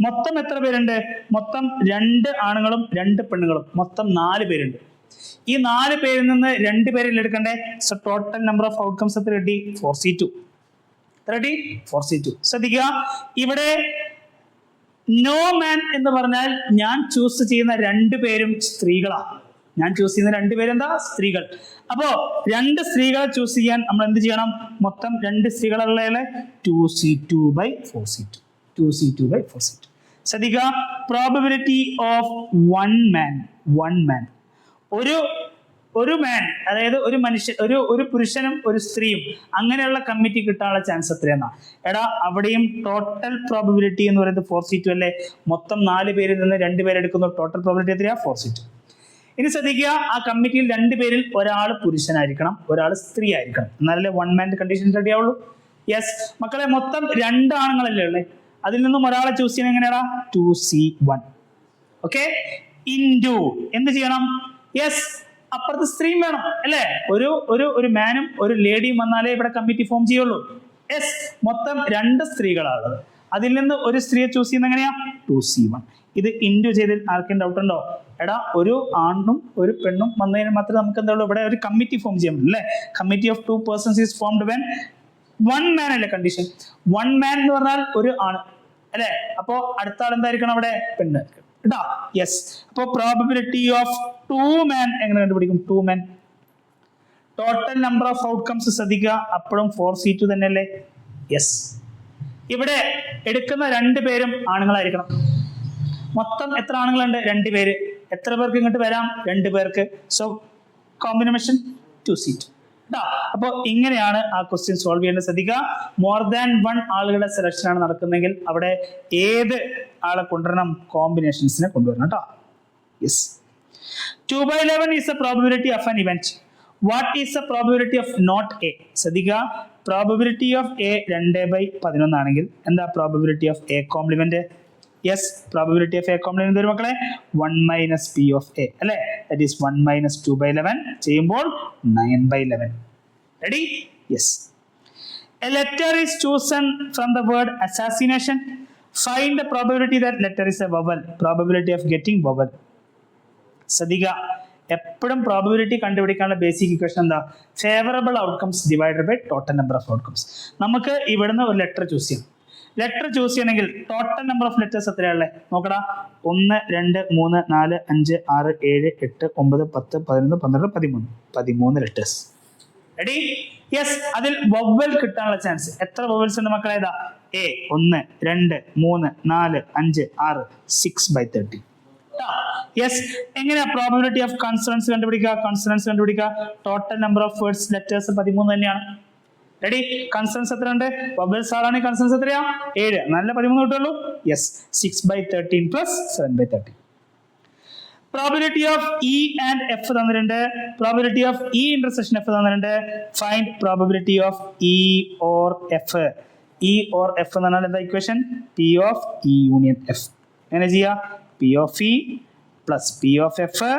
മൊത്തം എത്ര പേരുണ്ട്? മൊത്തം 2 ആണുങ്ങളും 2 പെണ്ണുങ്ങളും, മൊത്തം 4 പേരുണ്ട്. ഈ 4 പേരിൽ നിന്ന് 2 പേരിൽ എടുക്കണ്ടേ. So total number of outcomes എത്ര കിട്ടി? 4C2. ശ്രദ്ധിക്കുക, ഇവിടെ നോ മാൻ എന്ന് പറഞ്ഞാൽ ഞാൻ ചൂസ് ചെയ്യുന്ന 2 പേരും സ്ത്രീകളാണ്. ഞാൻ ചൂസ് ചെയ്യുന്ന 2 പേര് എന്താ? സ്ത്രീകൾ. അപ്പോ 2 സ്ത്രീകളെ ചൂസ് ചെയ്യാൻ നമ്മൾ എന്ത് ചെയ്യണം? മൊത്തം 2 സ്ത്രീകളുള്ള 2C2/4C2. ശ്രദ്ധിക്കുക, പ്രോബബിലിറ്റി ഓഫ് 1 man, ഒരു മാൻ, അതായത് ഒരു മനുഷ്യൻ, ഒരു പുരുഷനും ഒരു സ്ത്രീയും അങ്ങനെയുള്ള കമ്മിറ്റി കിട്ടാനുള്ള ചാൻസ് എത്രയെന്നാ? എടാ, അവിടെയും ടോട്ടൽ പ്രോബബിലിറ്റി എന്ന് പറയുന്നത് 4C2 അല്ലേ. മൊത്തം 4 പേരിൽ നിന്ന് 2 പേരെടുക്കുന്നു, ടോട്ടൽ പ്രോബബിലിറ്റി എത്രയാ? 4C2. ഇനി ശ്രദ്ധിക്കുക, ആ കമ്മിറ്റിയിൽ 2 പേരിൽ ഒരാൾ പുരുഷനായിരിക്കണം, ഒരാൾ സ്ത്രീ ആയിരിക്കണം, എന്നാലല്ലേ 1 man കണ്ടീഷൻ റെഡി ആവുള്ളൂ. യെസ് മക്കളെ, മൊത്തം 2 ആണുങ്ങളല്ലേ ഉള്ളേ, അതിൽ നിന്നും ഒരാളെ ചൂസ് ചെയ്യണം. എങ്ങനെയാടാ? 2C1. ഓക്കെ, ഇൻറ്റു എന്ത് ചെയ്യണം? യെസ്, അപ്പുറത്ത് സ്ത്രീയും വേണം അല്ലേ. ഒരു മാനും ഒരു ലേഡിയും വന്നാലേ ഇവിടെ കമ്മിറ്റി ഫോം ചെയ്യുള്ളൂ. യെസ്, മൊത്തം 2 സ്ത്രീകളാണുള്ളത്, അതിൽ നിന്ന് ഒരു സ്ത്രീയെ ചൂസ് ചെയ്യുന്നത് എങ്ങനെയാ? 2C1. ഇത് ഇൻറ്റു ചെയ്തതിൽ ആർക്കും ഡൗട്ട് ഉണ്ടോ? എടാ, ഒരു ആണും ഒരു പെണ്ണും വന്നതിന് മാത്രമേ നമുക്ക് എന്താ ഉള്ളൂ, ഇവിടെ ഒരു കമ്മിറ്റി ഫോം ചെയ്യാൻ പറ്റും അല്ലേ. Committee of 2 persons is formed when 1 man അല്ലേ കണ്ടീഷൻ. 1 man എന്ന് പറഞ്ഞാൽ ഒരു ആണ് അല്ലേ. അപ്പോ അടുത്ത ആൾ എന്തായിരിക്കണം? അവിടെ പെണ്ണ് കേട്ടാ. യെസ്, അപ്പോ പ്രോബബിലിറ്റി ഓഫ് 2 man എങ്ങനെ കണ്ടുപിടിക്കും? 2 men. Total number of outcomes ശ്രദ്ധിക്കുക, അപ്പോഴും 4C2 തന്നെയല്ലേ. യെസ്, ഇവിടെ എടുക്കുന്ന 2 പേരും ആണുങ്ങളായിരിക്കണം. മൊത്തം എത്ര ആണുങ്ങളുണ്ട്? 2 പേര്. എത്ര പേർക്ക് ഇങ്ങോട്ട് വരാം? 2 പേർക്ക്. So combination 2C2. അപ്പൊ ഇങ്ങനെയാണ് ആ ക്വസ്റ്റ്യൻ സോൾവ് ചെയ്യേണ്ടത്. ശ്രദ്ധിക്കുക, മോർ ദാൻ 1 ആളുകളുടെ സെലക്ഷൻ ആണ് നടക്കുന്നതെങ്കിൽ അവിടെ ഏത് ആളെ കൊണ്ടുവരണം? കോമ്പിനേഷൻസിനെ കൊണ്ടുവരണം കേട്ടോ. Yes, 2/11 is the probability of an event. What is the probability of not A? ശ്രദ്ധിക്കുക, പ്രോബബിലിറ്റി ഓഫ് A 2/11 ആണെങ്കിൽ എന്താ probability of A complement? Yes, probability of A complement വരും മക്കളെ 1 minus P of A അല്ലേ. ദാറ്റ് ഈസ് 1 minus 2/11 ചെയ്യുമ്പോൾ 9/11. Ready? Yes. A letter is chosen from the word assassination. Find the probability that letter is a vowel. Probability of getting vowel. ശ്രദ്ധിക്കുക, എപ്പോഴും probability കണ്ടുപിടിക്കാനുള്ള basic equation എന്താ? Favourable outcomes divided by total number of outcomes. നമുക്ക് ഇവിടുന്ന് ഒരു letter choose ചെയ്യാം. Letter choose ചെയ്യണമെങ്കിൽ total number of letters എത്രയാണല്ലേ? നോക്കടാ, 1 2 3 4 5 6 7 8 9 10 11 12 13 13 ലെറ്റേഴ്സ്. റെഡി? യെസ്, അതിൽ വവ്വൽ കിട്ടാനുള്ള ചാൻസ് എത്ര വവ്വൽസ് ഉണ്ട് മക്കളെ? ഏതാ? A 1 2 3 4 5 6 6/30. യെസ്, എങ്ങനെയാ പ്രോബബിലിറ്റി ഓഫ് കൺസണൻസ് കണ്ടുപിടിക്കുക? Total number of words letters 13 തന്നെയാണ്. റെഡി? കൺസണൻസ് എത്ര ഉണ്ട്? വവ്വൽസ് ആളാണ്, കൺസണൻസ് എത്രയാ? 7. നല്ല 13 കിട്ടുള്ളൂ. Yes, 6/13 plus 7/30. Probability of E and F തന്നിട്ടുണ്ട്. Probability of E intersection F തന്നിട്ടുണ്ട്. Find probability of E or F. E or F എന്ന് പറഞ്ഞാൽ എന്താ equation? P of E union F. എങ്ങനെ ചെയ്യാ? P of E plus P of F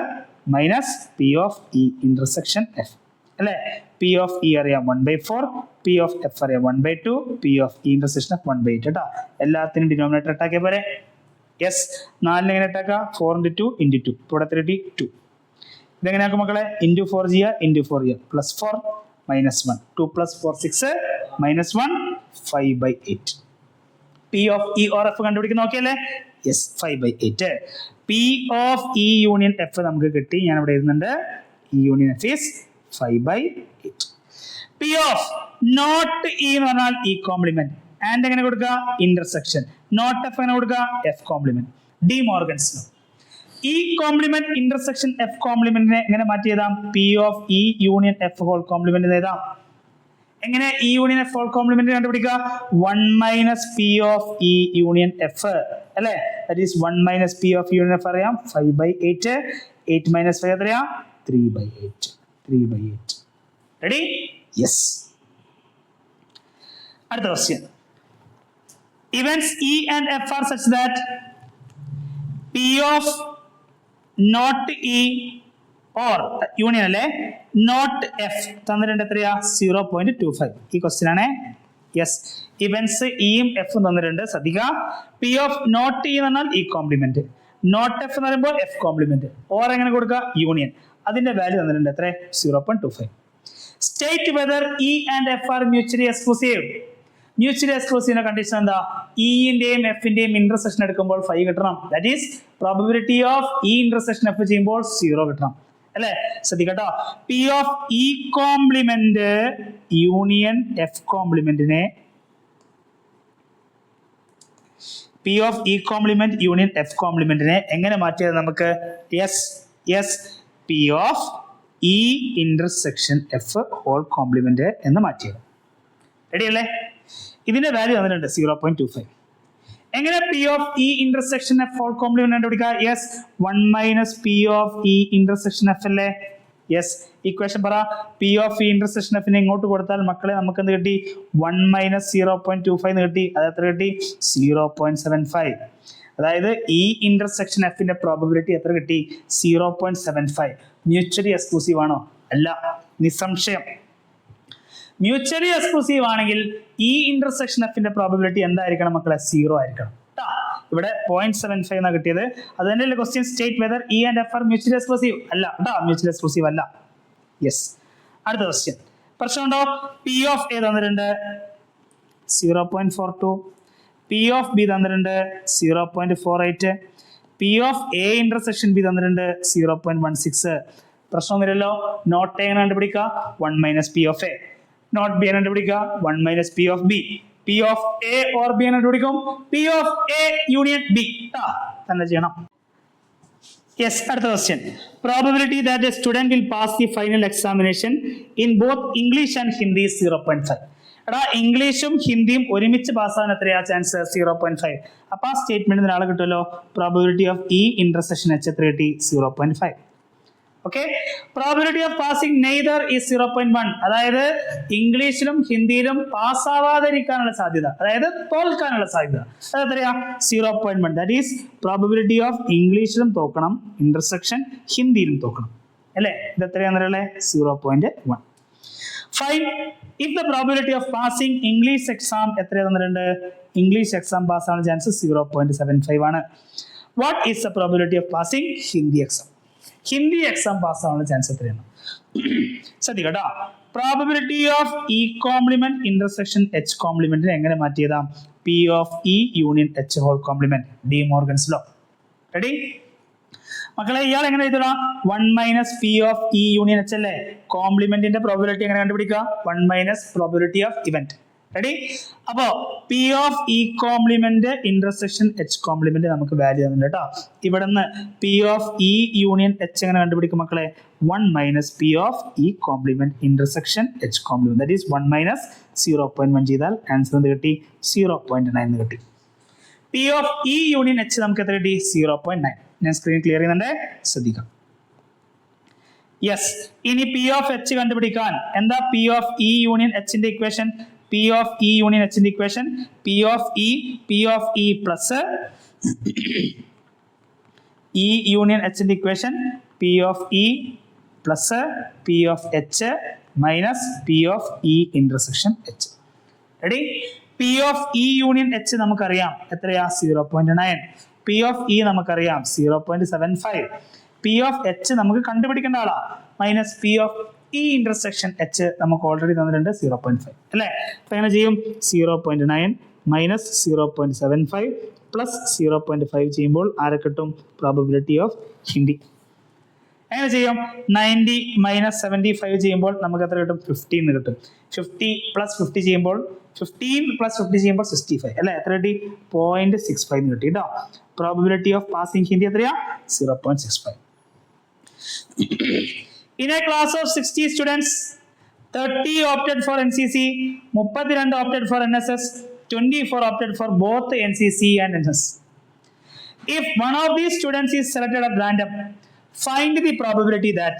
minus P of E intersection F അല്ലേ. P P of E അറിയാം 1/4, P of F അറിയാം 1/2, P of E intersection of 1/8 കേട്ടോ. എല്ലാത്തിനും denominator ഇട്ടാക്കിയ പോലെ. Yes, 4 എങ്ങനെ ഇട്ടാക്കുക? 4 × 2 × 2. ഇവിടെ 2. ഇതെങ്ങനെയാക്കും മക്കളെ? ഇൻറ്റു 4 ചെയ്യുക, +4 -1. 2 + 4 6 -1 5/8. P of E or F കണ്ടുപിടിക്കുന്ന നോക്കിയല്ലേ? Yes, 5/8. P of E union F നമുക്ക് കിട്ടി. ഞാൻ ഇവിടെ എഴുതുന്നുണ്ട്, E union F is 5/8. P of not E എന്ന് പറഞ്ഞാൽ ഇ കോംപ്ലിമെന്റ്. ആൻഡ് എങ്ങനെ കൊടുക്കുക? ഇന്റർസെക്ഷൻ. നോട്ട് എഫ് എങ്ങനെ കൊടുക്കുക? F complement. De Morgan's law. E complement intersection F കോംപ്ലിമെന്റിനെ എങ്ങനെ മാറ്റി എഴുതാം? P of E union F whole complement എഴുതാം. എങ്ങനെ E union F whole complement കണ്ടുപിടിക്കുക? 1 - P of E union F അല്ലേ? That is 1 - P of union F അറിയാം 5/8. 8 - 5 എത്രയാ? 3/8. റെഡി? യെസ്. അടുത്ത question. Events E and F are such that P of not E or union അല്ലേ not F തന്നിട്ടുണ്ട് എത്രയാ? 0.25. ഈ question ആണ്. യെസ്, ഇവന്റ്സ് ഇയും എഫും തന്നിട്ടുണ്ട്. ശ്രദ്ധിക്കുക, പി ഓഫ് നോട്ട് ഇ എന്ന് പറഞ്ഞാൽ ഇ കോംപ്ലിമെന്റ്, നോട്ട് എഫ് എന്ന് പറയുമ്പോൾ എഫ് കോംപ്ലിമെന്റ്, ഓർ എങ്ങനെ കൊടുക്കുക? യൂണിയൻ. അതിന്റെ വാല്യൂ തന്നിട്ടുണ്ട് എത്ര? 0.25. State whether E and F are mutually exclusive. Mutually എക്സ്ക്ലൂസീവിന്റെ കണ്ടീഷൻ എന്താ? ഇന്റെയും എഫിന്റെയും ഇന്റർസെക്ഷൻ എടുക്കുമ്പോൾ 5 കിട്ടണം. That is probability of E intersection F ചെയ്യുമ്പോൾ 0 കിട്ടണം അല്ലെ? ശ്രദ്ധിക്കട്ടോ, P of E complement union F കോംപ്ലിമെന്റിനെ, P of E complement union F കോംപ്ലിമെന്റിനെ എങ്ങനെ മാറ്റിയത് നമുക്ക്? Yes, P of E intersection F whole complement എന്ന് മാറ്റിയത്. റെഡി അല്ലേ? ഇതിന്റെ വാല്യൂ തന്നിട്ടുണ്ട് 0.25. എങ്ങനെ P of E intersection F whole complement കണ്ടുപിടിക്കുക? Yes, 1 - P of E intersection F അല്ലേ? യെസ്, ഇക്വേഷൻ പറ. പി ഓഫ് ഇ ഇന്റർസെക്ഷൻ എഫിനെ ഇങ്ങോട്ട് കൊടുത്താൽ മക്കളെ നമുക്ക് എന്ത് കിട്ടി? 1 - 0.25 എന്ന് കിട്ടി. അത് എത്ര കിട്ടി? 0.75. അതായത് ഇ ഇന്റർസെക്ഷൻ എഫിന്റെ പ്രോബബിലിറ്റി എത്ര കിട്ടി? 0.75. മ്യൂച്വലി എക്സ്ക്ലൂസീവ് ആണോ? അല്ല, നിസ്സംശയം. മ്യൂച്വലി എക്സ്ക്ലൂസീവ് ആണെങ്കിൽ ഈ ഇന്റർസെക്ഷൻ എഫിന്റെ പ്രോബബിലിറ്റി എന്തായിരിക്കണം മക്കളെ? 0 ആയിരിക്കണം. ഇവിടെ 0.75 എന്നാണ് കിട്ടിയത്. അത് തന്നെയല്ലേ question? State whether E and F are mutually exclusive. അല്ല കേട്ടോ, മ്യൂച്വലി എക്സ്ക്ലൂസീവ് അല്ല. യെസ്. അടുത്ത ക്വസ്റ്റ്യൻ. പ്രശ്നമുണ്ടോ? പി ഓഫ് എ തന്നിട്ടുണ്ട് 0.42, പി ഓഫ് ബി തന്നിട്ടുണ്ട് 0.48, P of A intersection B തന്നിട്ടുണ്ട് 0.16. പ്രശ്നമൊന്നുമില്ലല്ലോ. നോട്ട് എ കണ്ടുപിടിക്കുക? 1 - P of A. Not B കണ്ടുപിടിക്കുക? 1 - P of B. P of A or B കണ്ടുപിടിക്കും? P of A union B തന്നെ ചെയ്യണം. Yes. അടുത്ത question. Probability that A student will pass the final examination in both English and Hindi 0.5. എടാ, ഇംഗ്ലീഷും ഹിന്ദിയും ഒരുമിച്ച് പാസ്സാവാൻ എത്രയാ ചാൻസ്? 0.5. അപ്പൊ ആ സ്റ്റേറ്റ്മെന്റ് നാളെ കിട്ടുമല്ലോ. Probability of E intersection H എത്ര കിട്ടി? 0.5. Okay. Probability of passing neither is 0.1. അതായത് ഇംഗ്ലീഷിലും ഹിന്ദിയിലും പാസ്സാവാതിരിക്കാനുള്ള സാധ്യത, അതായത് തോൽക്കാനുള്ള സാധ്യത അത് എത്രയാ? 0.1. ദാറ്റ് ഈസ് പ്രോബബിലിറ്റി ഓഫ് ഇംഗ്ലീഷിലും തോക്കണം, ഇന്റർസെക്ഷൻ ഹിന്ദിയിലും തോക്കണം അല്ലേ? ഇത് എത്രയാണെന്നല്ലേ? 0.1. Fine if the probability of passing English exam എത്ര തന്നിട്ടുണ്ട്? ഇംഗ്ലീഷ് എക്സാം പാസ്സാവാനുള്ള ചാൻസ് 0.75 ആണ്. What is the probability of passing Hindi exam? Hindi exam പാസ്സാവാനുള്ള ചാൻസ് എത്രയാണ്? ശ്രദ്ധിക്കട്ടോ, probability of E complement intersection H കോംപ്ലിമെന്റിനെ എങ്ങനെ മാറ്റിയതാം? P of E union H whole complement, De Morgan's law. Ready മക്കളെ? ഇയാൾ എങ്ങനെ എഴുതണം? 1 - P of E union H അല്ലേ? കോംപ്ലിമെന്റിന്റെ പ്രോബബിലിറ്റി എങ്ങനെ കണ്ടുപിടിക്കുക? 1 - പ്രോബബിലിറ്റി ഓഫ് ഇവന്റ്. റെഡി? അപ്പോ P of E complement intersection H complement നമുക്ക് വാല്യൂ തന്നിട്ടുണ്ട് കേട്ടോ. ഇവിടുന്ന് P of E union H എങ്ങനെ കണ്ടുപിടിക്കും മക്കളെ? 1 - P of E complement intersection H complement. That is 1 - 0.1 ചെയ്താൽ ആൻസർ എന്ത് കിട്ടി? 0.9 എന്ന് കിട്ടി. P of E union H നമുക്ക് എത്ര കിട്ടി? 0.9. ഞാൻ സ്ക്രീൻ ക്ലിയർ ചെയ്യുന്നുണ്ട്, ശ്രദ്ധിക്കാം. യെസ്. ഇനി പി ഓഫ് എച്ച് കണ്ടുപിടിക്കാൻ എന്താ പി ഓഫ് ഇ യൂണിയൻ എച്ചിന്റെ equation? P of E union എച്ചിന്റെ equation P of E plus E union എച്ചിന്റെ equation P of E plus P of H minus P of E intersection H. Ready? P of E union H നമുക്കറിയാം എത്രയാ? 0.9. P of E നമുക്കറിയാം 0.75. P of H നമുക്ക് കണ്ടുപിടിക്കേണ്ട ആളാ. Minus P of E intersection H നമുക്ക് already തന്നിട്ടുണ്ട് 0.5 അല്ലേ? അപ്പൊ എങ്ങനെ ചെയ്യും? 0.9 മൈനസ് 0.75 പ്ലസ് 0.5 ചെയ്യുമ്പോൾ ആരെ കിട്ടും? Probability of Hindi. എങ്ങനെ ചെയ്യും? 90 മൈനസ് 75 ചെയ്യുമ്പോൾ നമുക്ക് എത്ര കിട്ടും? 15 കിട്ടും. 50 പ്ലസ് 50 ചെയ്യുമ്പോൾ 15 പ്ലസ് 50 ചെയ്യുമ്പോൾ 65 അല്ലെ? എത്ര കിട്ടി? 0.65 കിട്ടി കേട്ടോ. പ്രോബബിലിറ്റി ഓഫ് പാസിംഗ് ഹിന്ദി എത്രയാ? 0.65. In a class of 60 students, 30 opted for NCC, 32 opted for NSS, 24 opted for both NCC and NSS. If one of these students is selected at random, find the probability that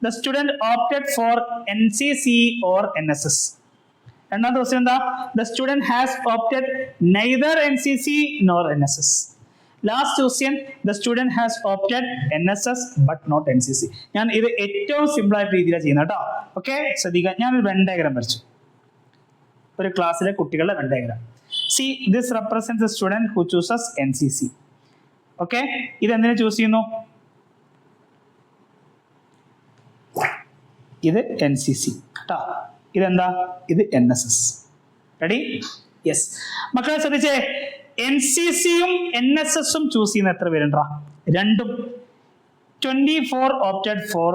the student opted for NCC or NSS. Another question: the student has opted neither NCC nor NSS. Last question: the student has opted NSS but not NCC. ഞാൻ ഇത് ഏറ്റവും simple ആയിട്ട് രീതിയിലാണ് ചെയ്യുന്നത് കേട്ടോ. Okay, ശ്രദ്ധിക്കുക. ഞാനൊരു when diagram വരച്ചു. ഒരു ക്ലാസ്സിലെ കുട്ടികളുടെ when diagram. See, this represents the student who chooses NCC. Okay, ഇത് എന്തിനു ചൂസ് ചെയ്യുന്നു? ഇത് NCC കേട്ടോ. ഇതെന്താ? ഇത് NSS. റെഡി? യെസ്. മക്കളെ ശ്രദ്ധിച്ചേ, NCCയും NSSും ചൂസ് ചെയ്യുന്ന എത്ര പേരുണ്ടാ? രണ്ടും. 24 opted for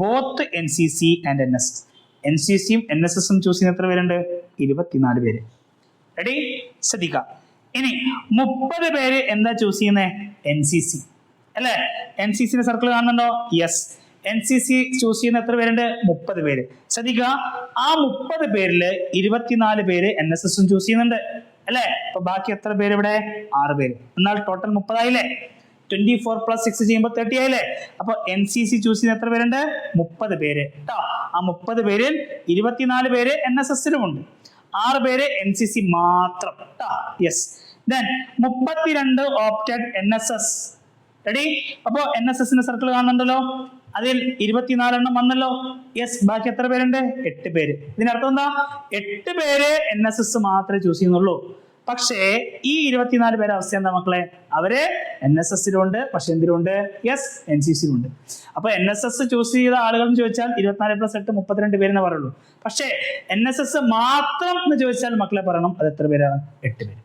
both NCC and NSS. NCCയും NSSും ചൂസ് ചെയ്യുന്ന എത്ര പേരുണ്ട്? 24 പേര്. റെഡി? ശ്രദ്ധിക്കുക. ഇനി 30 പേര് എന്താ ചൂസ് ചെയ്യുന്നത്? NCC അല്ലെ? NCCയുടെ സർക്കിൾ കാണുന്നുണ്ടോ? യെസ്. NCC ചൂസ് ചെയ്യുന്ന എത്ര പേരുണ്ട്? 30 പേര്. ശ്രദ്ധിക്കുക, ആ 30 പേരില് 24 പേര് NSSും ചൂസ് ചെയ്യുന്നുണ്ട് അല്ലെ? അപ്പൊ ബാക്കി എത്ര പേര് ഇവിടെ? 6 പേര്. എന്നാൽ ടോട്ടൽ 30 ആയില്ലേ? 24 പ്ലസ് 6 ചെയ്യുമ്പോൾ 30 ആയില്ലേ? അപ്പൊ NCC ചൂസ് ചെയ്യുന്ന എത്ര പേരുണ്ട്? 30 പേര് കേട്ടോ. ആ 30 പേരിൽ 24 പേര് NSSലും ഉണ്ട്, 6 പേര് NCC മാത്രം കേട്ടോ. Yes. Then 32 opted NSS. Ready? അപ്പോ NSSന്റെ സർക്കിൾ കാണുന്നുണ്ടല്ലോ, അതിൽ 24 എണ്ണം വന്നല്ലോ. യെസ്. ബാക്കി എത്ര പേരുണ്ട്? 8 പേര്. ഇതിനർത്ഥം എന്താ? 8 പേര് NSS മാത്രമേ ചൂസ് ചെയ്യുന്നുള്ളൂ. പക്ഷേ ഈ 24 പേരെ അവസ്ഥ എന്താ മക്കളെ? അവര് NSSലുണ്ട്, പക്ഷെ എന്തിലുണ്ട്? യെസ്, NCCലുണ്ട്. അപ്പൊ NSS ചൂസ് ചെയ്ത ആളുകൾ എന്ന് ചോദിച്ചാൽ 24 പ്ലസ് 8 32 പേരെന്ന് പറയുള്ളൂ. പക്ഷേ NSS മാത്രം എന്ന് ചോദിച്ചാൽ മക്കളെ പറയണം അത് എത്ര പേരാണ്? 8 പേര്.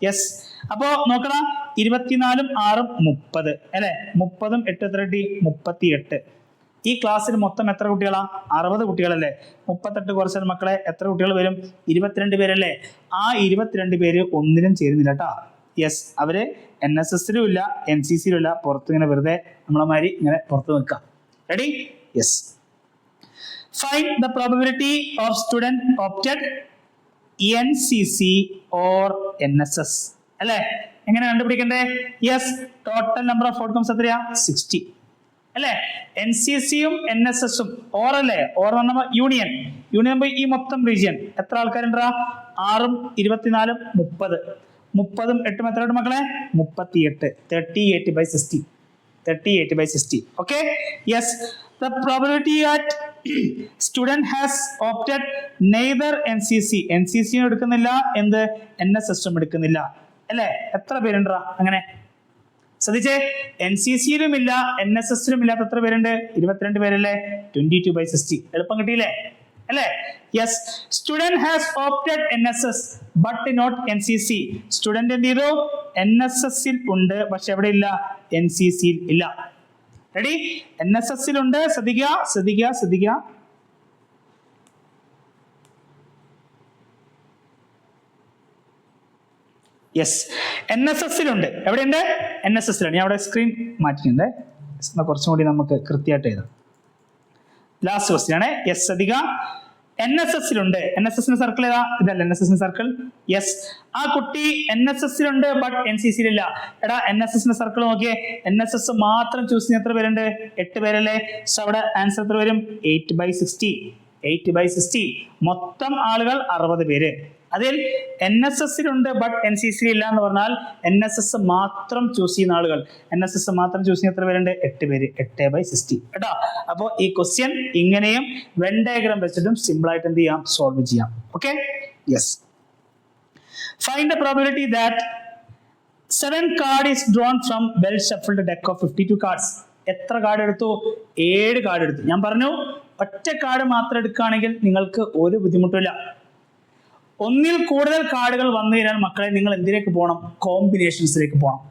യെസ്. അപ്പോ നോക്കണം, 24ഉം 6ഉം 30 അല്ലെ? 30ഉം 8 എത്ര കിട്ടി? 38. ഈ ക്ലാസ്സിൽ മൊത്തം എത്ര കുട്ടികളാ? 60 കുട്ടികളല്ലേ? 38 കുറച്ചാൽ മക്കളെ എത്ര കുട്ടികൾ വരും? 22 പേരല്ലേ? ആ 22 പേര് ഒന്നിനും ചേരുന്നില്ല കേട്ടോ. യെസ്, അവര് NSSലും ഇല്ല, NCCലും ഇല്ല, പുറത്ത് ഇങ്ങനെ വെറുതെ നമ്മളമാതിരി ഇങ്ങനെ പുറത്ത് നിൽക്കാം. Ready? Yes. Find the probability of student opted NCC or NSS അല്ലെ? എങ്ങനെ കണ്ടുപിടിക്കണ്ടേ? Yes, total number of outcomes എത്രയാ? 60 അല്ലെ? NCCയും NSSും ഓർ അല്ലേ? Or union. യൂണിയൻ ഈ മൊത്തം റീജിയൻ എത്ര ആൾക്കാരുണ്ടാ? 6ഉം 24ഉം 30. 30ഉം 8ഉം എത്ര മക്കളെ? 38. 38/60. 38/60. Okay. Yes. The probability that student has opted neither NCC. NCCയും എടുക്കുന്നില്ല, എന്ത്? NSSും എടുക്കുന്നില്ല അല്ലെ? എത്ര പേരുണ്ടാ അങ്ങനെ? ശ്രദ്ധിച്ചേ, NCCയിലും ഇല്ല, NSSലും ഇല്ലാത്ത എത്ര പേരുണ്ട്? 22 പേരല്ലേ? 22/60. എളുപ്പം കിട്ടിയില്ലേ അല്ലെ? Yes. Student has opted NSS but not NCC. Student എന്ത് ചെയ്തു? NSSൽ ഉണ്ട്, പക്ഷെ എവിടെ ഇല്ല? NCCയിൽ ഇല്ല. റെഡി? NSSലുണ്ട്. ശ്രദ്ധിക്കുക, ശ്രദ്ധിക്കുക, ശ്രദ്ധിക്കുക. യെസ്, NSSലുണ്ട്. എവിടെയുണ്ട്? NSSലാണ്. ഞാൻ അവിടെ സ്ക്രീൻ മാറ്റിയിട്ടുണ്ട്, കുറച്ചും കൂടി നമുക്ക് കൃത്യമായിട്ട് എഴുതാം. ലാസ്റ്റ് ക്വസ്റ്റ്യൻ ആണ്. യെസ്, ശ്രദ്ധിക്കുക. NSSലുണ്ട്. NSSന്റെ സർക്കിൾ ഏതാ? ഇതല്ല NSSന്റെ സർക്കിൾ. യെസ്, ആ കുട്ടി NSSലുണ്ട് ബട്ട് NCCയിലില്ല. എടാ, NSSന്റെ സർക്കിൾ നോക്കിയേ. NSS മാത്രം ചൂസ് ചെയ്യുന്ന എത്ര പേരുണ്ട്? 8 പേരല്ലേ? സോ അവിടെ ആൻസർ എത്ര വരും? 8/60. 8/60. മൊത്തം ആളുകൾ 60 പേര്. അതിൽ NSSലുണ്ട് ബട്ട് NCC ഇല്ല എന്ന് പറഞ്ഞാൽ NSS മാത്രം ചൂസ് ചെയ്യുന്ന ആളുകൾ, NSS മാത്രം ചൂസ് ചെയ്യുന്ന എത്ര പേരുണ്ട്? 8 പേര്, 8/60 കേട്ടോ. അപ്പോൾ ഈ ക്വസ്റ്റ്യൻ ഇങ്ങനെയും വെൻ ഡയഗ്രാം വെച്ചിട്ടും സിമ്പിൾ ആയിട്ട് എന്ത് ചെയ്യാം? സോൾവ് ചെയ്യാം. Okay, yes. Find the probability that 7 card is drawn from well shuffled deck of 52 cards. എത്ര കാർഡ് എടുത്തു? 7 കാർഡ് എടുത്തു. ഞാൻ പറഞ്ഞു ഒറ്റ കാർഡ് മാത്രം എടുക്കുകയാണെങ്കിൽ നിങ്ങൾക്ക് ഒരു ബുദ്ധിമുട്ടില്ല. ഒന്നിൽ കൂടുതൽ കാർഡുകൾ വന്നു കഴിഞ്ഞാൽ മക്കളെ നിങ്ങൾ എന്തിലേക്ക് പോകണം? കോമ്പിനേഷൻസിലേക്ക് പോകണം.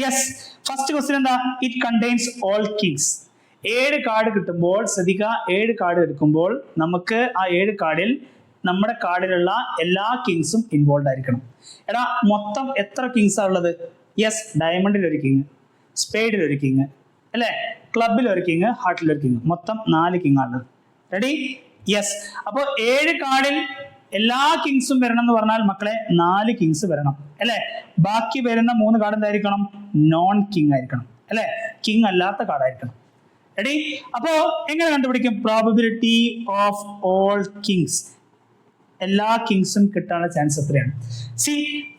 യെസ്, ഫസ്റ്റ് ക്വസ്റ്റ്യൻ എന്താ? It contains all Kings. 7 card കിട്ടുമ്പോൾ ശ്രദ്ധിക്കുക, 7 കാർഡ് എടുക്കുമ്പോൾ നമുക്ക് ആ 7 കാർഡിൽ നമ്മുടെ കാർഡിലുള്ള എല്ലാ കിങ്സും ഇൻവോൾവ് ആയിരിക്കണം. എടാ മൊത്തം എത്ര കിങ്സ് ആ ഉള്ളത്? യെസ്, ഡയമണ്ടിൽ ഒരു കിങ്, സ്പേഡിൽ ഒരു കിങ്, അല്ലേ, ക്ലബിൽ ഒരു കിങ്, ഹാർട്ടിൽ ഒരു കിങ്, മൊത്തം 4 കിങ് ആണുള്ളത്. റെഡി? യെസ്. അപ്പോൾ 7 കാർഡിൽ എല്ലാ കിങ്സും വരണം എന്ന് പറഞ്ഞാൽ മക്കളെ 4 കിങ്സ് വരണം, അല്ലെ? ബാക്കി വരുന്ന 3 കാർഡ് എന്തായിരിക്കണം? നോൺ കിങ് ആയിരിക്കണം, അല്ലെ? കിങ് അല്ലാത്ത കാർഡായിരിക്കണം. റെഡി? അപ്പോ എങ്ങനെ കണ്ടുപിടിക്കും പ്രോബബിലിറ്റി ഓഫ് ഓൾ കിങ്സ്? എല്ലാ കിങ്സും കിട്ടാനുള്ള ചാൻസ് എത്രയാണ്? C,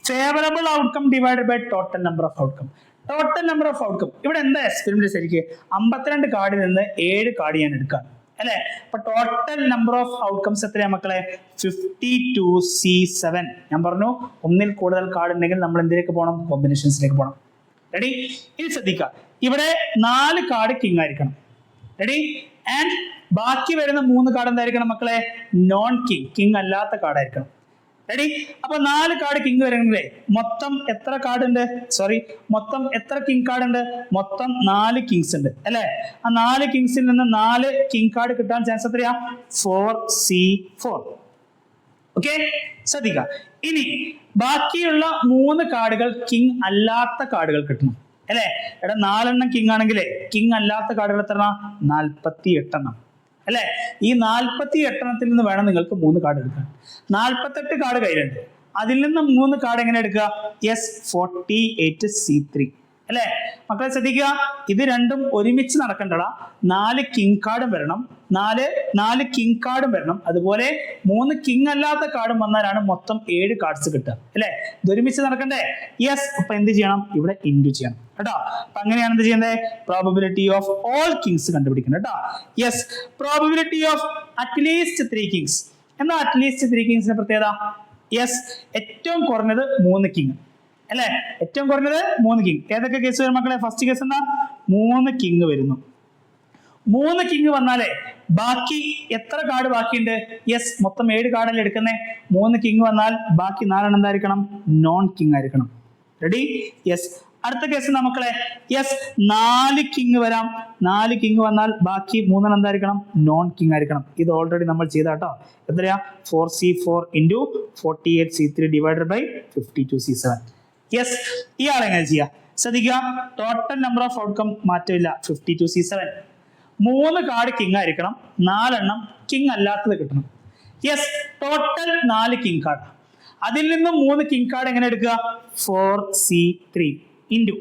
favourable outcome divided by total number of outcome. Total number of outcome ഇവിടെ എന്താ എക്സ്പെരിമെന്റ് ശരിക്കും? 52 കാർഡിൽ നിന്ന് 7 കാർഡ് ഞാൻ എടുക്കാം, അല്ലെ? അപ്പൊ ടോട്ടൽ നമ്പർ ഓഫ് ഔട്ട്കംസ് എത്രയാ മക്കളെ? 52C7. ഞാൻ പറഞ്ഞു ഒന്നിൽ കൂടുതൽ കാർഡ് ഉണ്ടെങ്കിൽ നമ്മൾ എന്തിലേക്ക് പോകണം? കോമ്പിനേഷൻസിലേക്ക് പോകണം. റെഡി? ഇനി ശ്രദ്ധിക്കുക, ഇവിടെ 4 കാർഡ് കിങ് ആയിരിക്കണം. റെഡി? ആൻഡ് ബാക്കി വരുന്ന 3 കാർഡ് എന്തായിരിക്കണം മക്കളെ? നോൺ കിങ്, കിങ് അല്ലാത്ത കാർഡായിരിക്കണം. റെഡി? അപ്പൊ 4 കാർഡ് കിങ് വരണമെങ്കിലേ മൊത്തം എത്ര കാർഡ് ഉണ്ട്? സോറി, മൊത്തം എത്ര കിങ് കാർഡ് ഉണ്ട്? മൊത്തം 4 കിങ്സ് ഉണ്ട്, അല്ലെ? ആ 4 കിങ്സിൽ നിന്ന് 4 കിങ് കാർഡ് കിട്ടാൻ ചാൻസ് എത്രയാ? 4C4. ഓക്കെ, ശ്രദ്ധിക്കുക. ഇനി ബാക്കിയുള്ള 3 കാർഡുകൾ കിങ് അല്ലാത്ത കാർഡുകൾ കിട്ടണം, അല്ലെ? എടാ 4 എണ്ണം കിങ് ആണെങ്കിലേ കിങ് അല്ലാത്ത കാർഡുകൾ എത്ര? 48 എണ്ണം, അല്ലെ? ഈ 48 എണ്ണത്തിൽ നിന്ന് വേണം നിങ്ങൾക്ക് 3 കാർഡ് എടുക്കാൻ. 48 കാർഡ് കയ്യിലുണ്ട്, അതിൽ നിന്ന് 3 കാർഡ് എങ്ങനെ എടുക്കുക? യെസ്, 48C3, അല്ലെ? മക്കളെ ശ്രദ്ധിക്കുക, ഇത് രണ്ടും ഒരുമിച്ച് നടക്കണ്ടടാ. 4 കിങ് കാർഡും വരണം, 4 കിങ് കാർഡും വരണം, അതുപോലെ 3 കിങ് അല്ലാത്ത കാർഡും വന്നാലാണ് മൊത്തം 7 കാർഡ്സ് കിട്ടുക, അല്ലെ? ഇത് ഒരുമിച്ച് നടക്കണ്ടേ? യെസ്. അപ്പൊ എന്ത് ചെയ്യണം? ഇവിടെ ഇൻഡു ചെയ്യണം കേട്ടോ. അപ്പൊ അങ്ങനെയാണ് എന്ത് ചെയ്യുന്നത്? പ്രോബബിലിറ്റി ഓഫ് ഓൾ കിങ്സ് കണ്ടുപിടിക്കണം കേട്ടോ. Yes, probability of at least 3 Kings. എന്താ അറ്റ്ലീസ്റ്റ് 3 കിങ്സിന്റെ പ്രത്യേകത? യെസ്, ഏറ്റവും കുറഞ്ഞത് 3 കിങ്, അല്ലെ? ഏറ്റവും കുറഞ്ഞത് 3 കിങ്. ഏതൊക്കെ കേസ് വരും മക്കളെ? ഫസ്റ്റ് കേസ് എന്താ? 3 കിങ് വരുന്നു. 3 കിങ് വന്നാലേ ബാക്കി എത്ര കാർഡ് ബാക്കിയുണ്ട്? യെസ്, മൊത്തം 7 കാർഡല്ലേ എടുക്കുന്നേ. 3 കിങ് വന്നാൽ ബാക്കി 4 എണ്ണം എന്തായിരിക്കണം? നോൺ കിങ് ആയിരിക്കണം. റെഡി? യെസ്. അടുത്ത കേസ് മക്കളെ, യെസ്, 4 കിങ് വരാം. 4 കിങ് വന്നാൽ ബാക്കി 3 എണ്ണം എന്തായിരിക്കണം? നോൺ കിങ് ആയിരിക്കണം. ഇത് ഓൾറെഡി നമ്മൾ ചെയ്താട്ടോ. എത്രയാ? 4C4 into 48C3 divided by 52C7. Yes, ഇയാളെ എങ്ങനെ ചെയ്യാം? ശ്രദ്ധിക്കുക, ടോട്ടൽ നമ്പർ ഓഫ് ഔട്ട്കം മാറ്റമില്ല, 52C7. 3 കാർഡ് കിങ് ആയിരിക്കണം, 4 എണ്ണം കിങ് അല്ലാത്തത് കിട്ടണം. Yes, total 4 king card. അതിൽ നിന്ന് 3 കിങ് കാർഡ് എങ്ങനെ എടുക്കുക? 4C3 into.